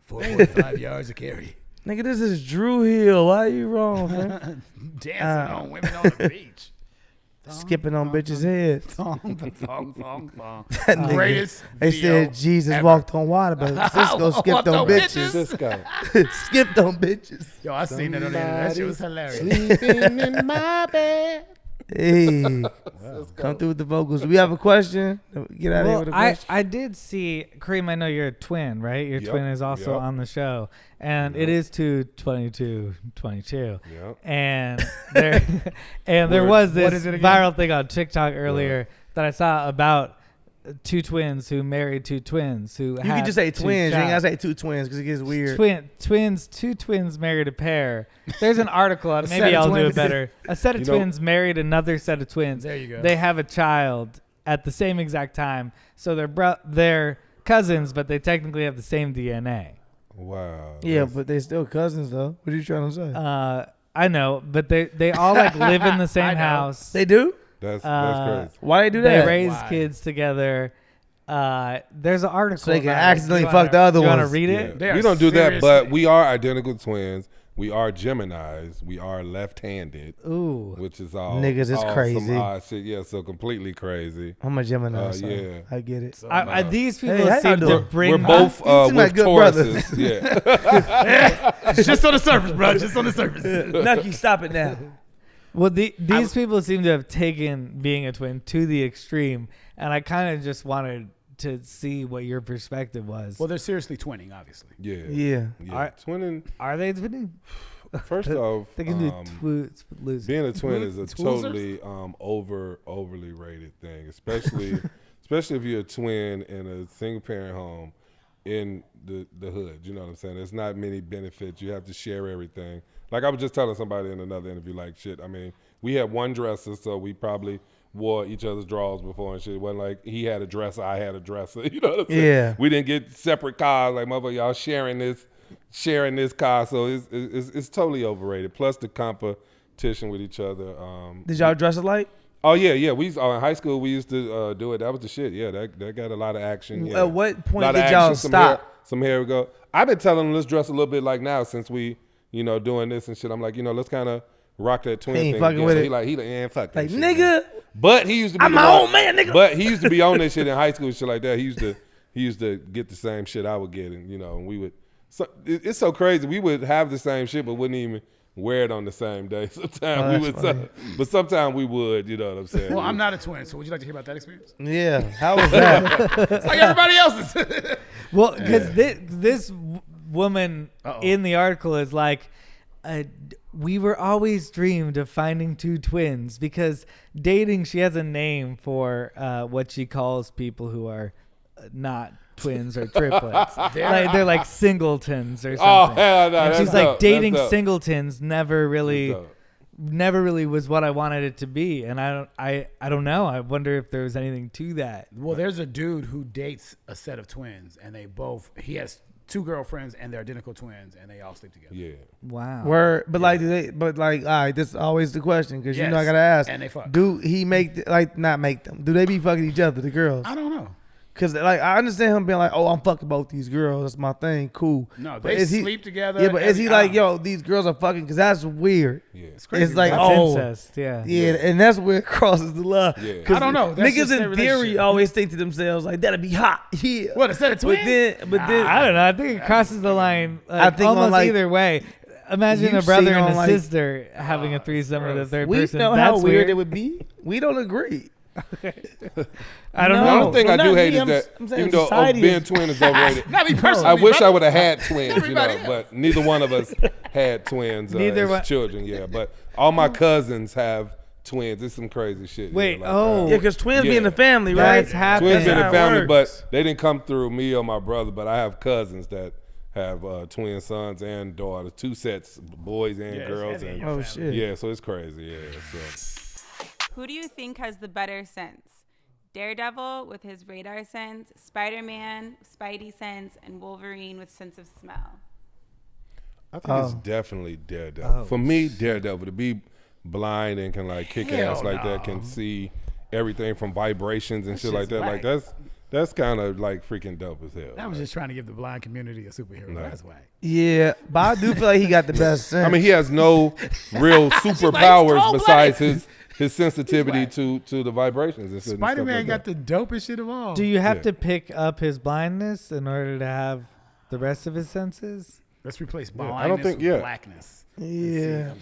4.5 yards of carry. Nigga, this is Drew Hill. Why are you wrong, man? Dancing on women on the beach. Skipping on bitches' heads. Thong, thong, thong, thong. That nigga, Greatest they video said Jesus ever. walked on water, but Cisco skipped Walked on on bitches. Cisco. Skipped on bitches. Yo, I seen that on the internet. That shit was hilarious. Sleeping in my bed. Hey, come through with the vocals. Do we have a question? Get out of here with a question. I did see, Kareem, I know you're a twin, right? Your Yep, twin is also yep. on the show. And it is 2/22/22. Yep. And there there was What this is it again? viral thing on TikTok earlier that I saw about two twins who married two twins who You can just say twins. You ain't gotta say two twins because it gets weird. Two twins married a pair. There's an article on set maybe of I'll do it twins. better. A set of You know- twins married another set of twins. There you go. They have a child at the same exact time. So they're cousins, but they technically have the same DNA. Wow. Yeah, but they still cousins though. What are you trying to say? I know, but they all like live in the same I know. house. They do? That's crazy. Why they do They that? raise Why? kids together. There's an article. So they can about it. accidentally You fuck the other You want to ones. read Yeah. it? They are We don't do that, but seriously- we are identical twins. We are Geminis. We are left-handed, Ooh. which is all Niggas is all crazy. Some odd shit. Yeah, so completely crazy. I'm a Gemini, so yeah. I get it. These people Hey, how y'all seem to doing? bring. We're both You seem like with good brothers. Tauruses. Yeah. Just on the surface, bro. Just on the surface. Nucky, stop it now. Well, these people seem to have taken being a twin to the extreme, and I kind of just wanted to see what your perspective was. Well, they're seriously twinning, obviously. Yeah. Yeah. Twinning. Are they twinning? First off, They can do lose. being a twin is a Twoozers? totally overly rated thing, especially if you're a twin in a single parent home in the hood. You know what I'm saying? There's not many benefits. You have to share everything. Like I was just telling somebody in another interview, like shit. I mean, we had one dresser, so we probably wore each other's drawers before and shit. It wasn't like he had a dresser, I had a dresser. You know what I'm saying? Yeah. We didn't get separate cars. Like, motherfucker, y'all sharing this car. So it's totally overrated. Plus the competition with each other. Did y'all dress alike? Oh yeah. We in high school we used to do it. That was the shit. Yeah, that got a lot of action. Yeah. At what point did y'all stop? Some hair ago. I've been telling them let's dress a little bit like now since we, doing this and shit. I'm like, let's kind of rock that twin thing. Fucking with so it. he like, fuck that Like, shit, nigga. Man. But he used to be I'm my own man, nigga. But he used to be on that shit in high school and shit like that. He used to get the same shit I would get, and we would. So it's so crazy. We would have the same shit, but wouldn't even wear it on the same day. Sometimes we would, but sometimes we would. You know what I'm saying? Well, I'm not a twin, so would you like to hear about that experience? Yeah. How was that? It's like everybody else's. Well, because this woman in the article is like, we were always dreamed of finding two twins because dating, she has a name for what she calls people who are not twins or triplets. They're like singletons or something. Oh hell no! And she's That's like, dope. dating That's dope. singletons never really was what I wanted it to be, and I don't know. I wonder if there was anything to that. Well, there's a dude who dates a set of twins, and he has two girlfriends, and they're identical twins, and they all sleep together. Yeah. Wow. Word, but like, all right, this is always the question because Yes. I gotta ask. And they fuck. Do he not make them? Do they be fucking each other, the girls? I don't know. Because like I understand him being like, oh, I'm fucking both these girls. That's my thing. Cool. No, But they is he- sleep together. Yeah, but is he like, yo, these girls are fucking? Because that's weird. Yeah. It's crazy. It's like, That's oh, incest. Yeah. yeah, and that's where it crosses the line. Yeah. 'Cause I don't know. That's Niggas just their in theory relationship. always think to themselves like, that'd be hot. Yeah. What, a set of twins? But then, I don't know. I think it crosses the line. I think on, almost like, either way. Imagine you a brother seen and on, a like- sister having a threesome with a third we person. know That's how weird it would be. We don't agree. I don't No. The know. only thing Well, I do not hate me, is that I'm saying even though society being is- twin is overrated, Not me personally. I wish brother. I would have had twins, Everybody else. but neither one of us had twins Neither as one- children. Yeah, but all my cousins have twins. It's some crazy shit. Wait, yeah, like, oh. Yeah, because twins be Yeah. in the family, right? That's happening. twins been in That's the how it family, works. but they didn't come through me or my brother. But I have cousins that have twin sons and daughters, two sets, boys and Yeah, it's girls, heavy in and your Oh family. shit. yeah, so it's crazy. Yeah, so. Who do you think has the better sense? Daredevil with his radar sense, Spider-Man, Spidey sense, and Wolverine with sense of smell. I think it's definitely Daredevil. For me, Daredevil, to be blind and can like kick Hell ass like no. that, can see everything from vibrations and shit like shit's that. Like whack. that's kind of like freaking dope as hell. I was just trying to give the blind community a superhero. No. That's why. Yeah, but I do feel like he got the best sense. I mean, he has no real superpowers cold-blooded. besides his sensitivity to the vibrations. And shit and stuff Spider-Man like got that. the dopest shit of all. Do you have Yeah. to pick up his blindness in order to have the rest of his senses? Let's replace I blindness don't think- with yeah. blackness. yeah,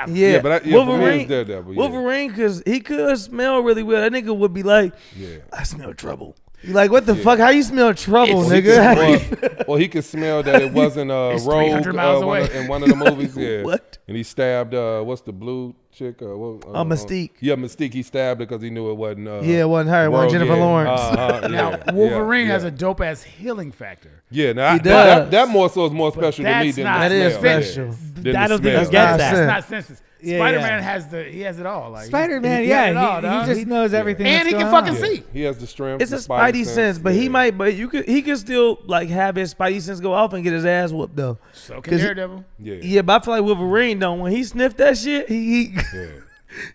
Yeah, yeah. but for me, Wolverine, it's Daredevil. Yeah. Wolverine, because he could smell really well. That nigga would be like, Yeah. I smell trouble. You like, what the fuck? How you smell trouble, Or he nigga? could- or he could smell that it wasn't It's Rogue 300 miles away. in one of the movies. Yeah. What? And he stabbed what's the blue chick? Mystique. Yeah, Mystique. He stabbed her because he knew it wasn't. Yeah, it wasn't her. It wasn't Rogue, Jennifer yeah. Lawrence. Now, Yeah, Wolverine yeah, has yeah. a dope ass healing factor. Yeah, now He that does. that more so is more special to me that's than not- the That is smell. special. Yeah. Than I the don't think smell. he gets That's that. sense. Not senses. Yeah, Spider-Man yeah. he has it all. Like Spider-Man, he got it yeah, all, he dog. just knows everything. and that's he can going fucking on. see. He has the strength. It's the a Spidey sense, but he yeah. might, but he could still like have his Spidey sense go off and get his ass whooped though. So can 'Cause he- Daredevil. Yeah. Yeah, but I feel like Wolverine though, when he sniffed that shit, he Yeah.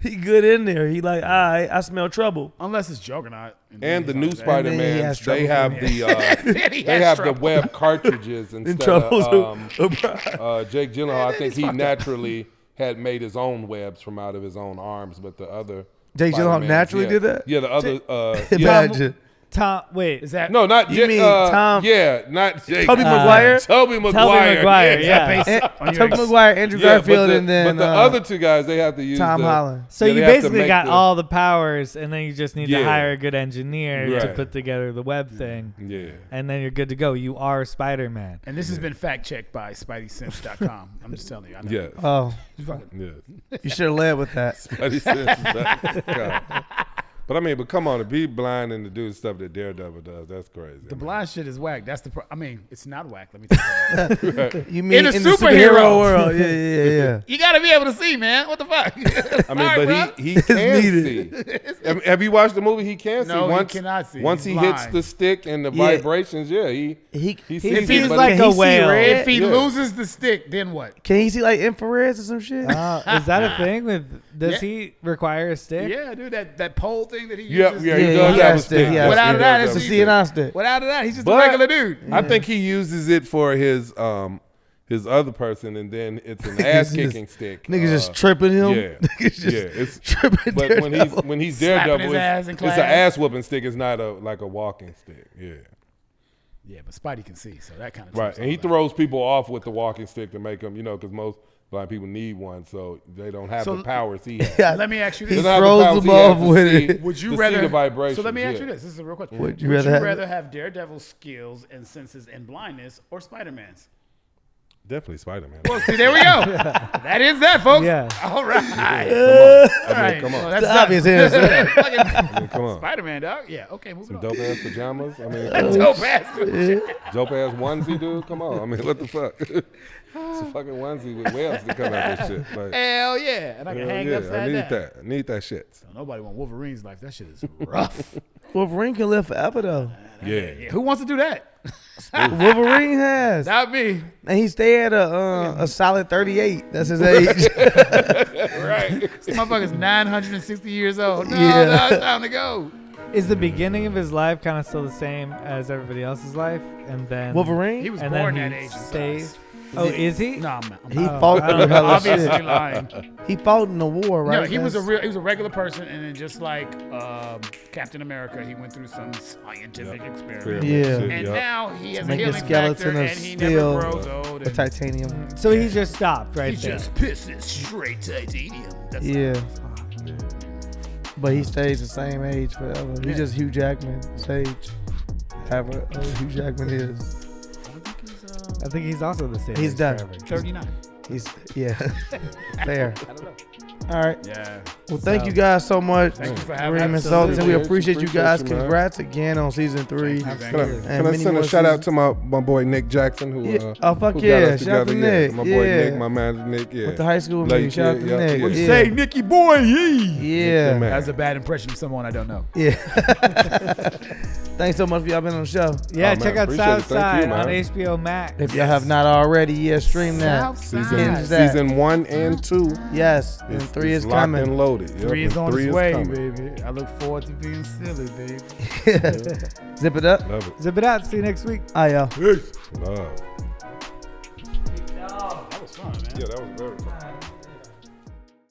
he good in there. He like, I smell trouble. Unless it's Juggernaut. And the new then he Spider-Man, has they trouble have with they have the web cartridges instead trouble of Jake Gyllenhaal. I think he naturally had made his own webs from out of his own arms, but the other Jake Gyllenhaal Spider-Mans, naturally yeah. did that? Yeah, the other Imagine. Tom, wait. Is that no, not You Jake. mean Tom- Yeah, not Jake. Tobey Maguire? Tobey Maguire. Maguire, Yeah. yeah. based on your Tobey ex- Maguire, Andrew Yeah, Garfield, but and then the other two guys, they have to use Tom the, Holland. So yeah, you they have to basically make got the- all the powers, and then you just need to Yeah. hire a good engineer to Right. put together the web thing, Yeah. and then you're good to go. You are Spider-Man. And this has been fact checked by SpideySense.com. I'm just telling you. I know. Yeah. Oh, You fucking- Yeah. you should have led with that. Spidey sense. God. But I mean, but come on, to be blind and to do the stuff that Daredevil does, that's crazy. The blind shit is whack. That's the. I mean, it's not whack. Let me tell you that. You mean In a the superhero world? Yeah. You gotta be able to see, man. What the fuck? I mean, but he can see. Have you watched the movie? He can see. No, he cannot see. Once He's he blind. hits the stick and the vibrations, he He sees feels it, but like can a he see whale. red? If he loses the stick, then what? Can he see like infrareds or some shit? Is that a thing? Does he require a stick? Yeah, dude, that pole thing that he Yeah, uses. he does have a stick. Yeah. Without that, It's it's a CNI stick. Without that, he's just a But regular dude. I think he uses it for his other person, and then it's an ass kicking stick. Niggas just tripping him. Yeah, Niggas just it's tripping. But when he's Slapping Daredevil, his ass in it's an class. ass whooping stick. It's not like a walking stick. Yeah, Yeah, but Spidey can see, so that kind of right. And he throws people off with the walking stick to make them, because most blind people need one, so they don't have the powers he has. Yeah. Let me ask you He this: They don't have the throws powers them he has off to with see- it. Would you to see rather? the vibrations? So let me ask you yeah. this: This is a real question. Would you rather have Daredevil's skills and senses and blindness, or Spider-Man's? Definitely Spider-Man. Well, see, there we go. That is that, folks. Yeah. All right. Come on. Well, It's that's the obvious answer. I mean, come on. Spider-Man, dog. Yeah. Okay, moving Some on. dope ass pajamas. I mean, Dope ass. dope ass onesie, dude. Come on. I mean, what the fuck? It's a fucking onesie with webs to come out this shit. Like, Hell yeah. And I can hell hang yeah, upside I need down. that. I need that shit. Nobody want Wolverine's life. That shit is rough. Wolverine can live forever though. Yeah. Who wants to do that? Wolverine has, Not me. and he stay at a solid 38. That's his age. Right. This motherfucker's 960 years old. No, Yeah. no, it's time to go. Is the beginning of his life kind of still the same as everybody else's life, and then Wolverine. He was and born then that he age. and stays? size. Oh, is he? No, He I'm fought through hella obviously shit. lying. He fought in the war, right? No, he was a regular person, and then just like Captain America, he went through some scientific experiment. Yeah. And now he has a Make a healing skeleton factor, of and he steel, never grows old. a And titanium. So he just stopped right he there. just pisses straight titanium. That's Yeah. But he stays the same age forever. He's just Hugh Jackman's age. However old Hugh Jackman is. I think he's also the same. He's age done. forever. 39. He's Fair. I don't know. All right. Yeah. Well, thank you guys so much. Thank you for having Kareem and us. Sultan. We Yeah, appreciate you guys. appreciate you, man. Congrats again on season 3. Thank you. Can I many send more a shout out seasons. to my boy Nick Jackson who Yeah. Oh, fuck who yeah. got us Shout out to together. Nick. My boy Yeah. Nick, my man Nick. Yeah. With the high school Like, me. Shout out to yeah, Nick. yeah. Yeah. Say, Nicky boy, Yeah. man. That's a bad impression of someone I don't know. Yeah. Thanks so much for y'all being on the show. Yeah, Oh, man, check out appreciate it. Thank Southside you, on man. HBO Max. If y'all have not already, stream that. Binge that. Season 1 and 2. Yes, and 3 is locked coming. and loaded. Yep, 3 is and on 3 its way, coming. baby. I look forward to being silly, baby. Zip it up. Love it. Zip it out. See you next week. All right, y'all. Peace. Love. That was fun, man. Yeah, that was very.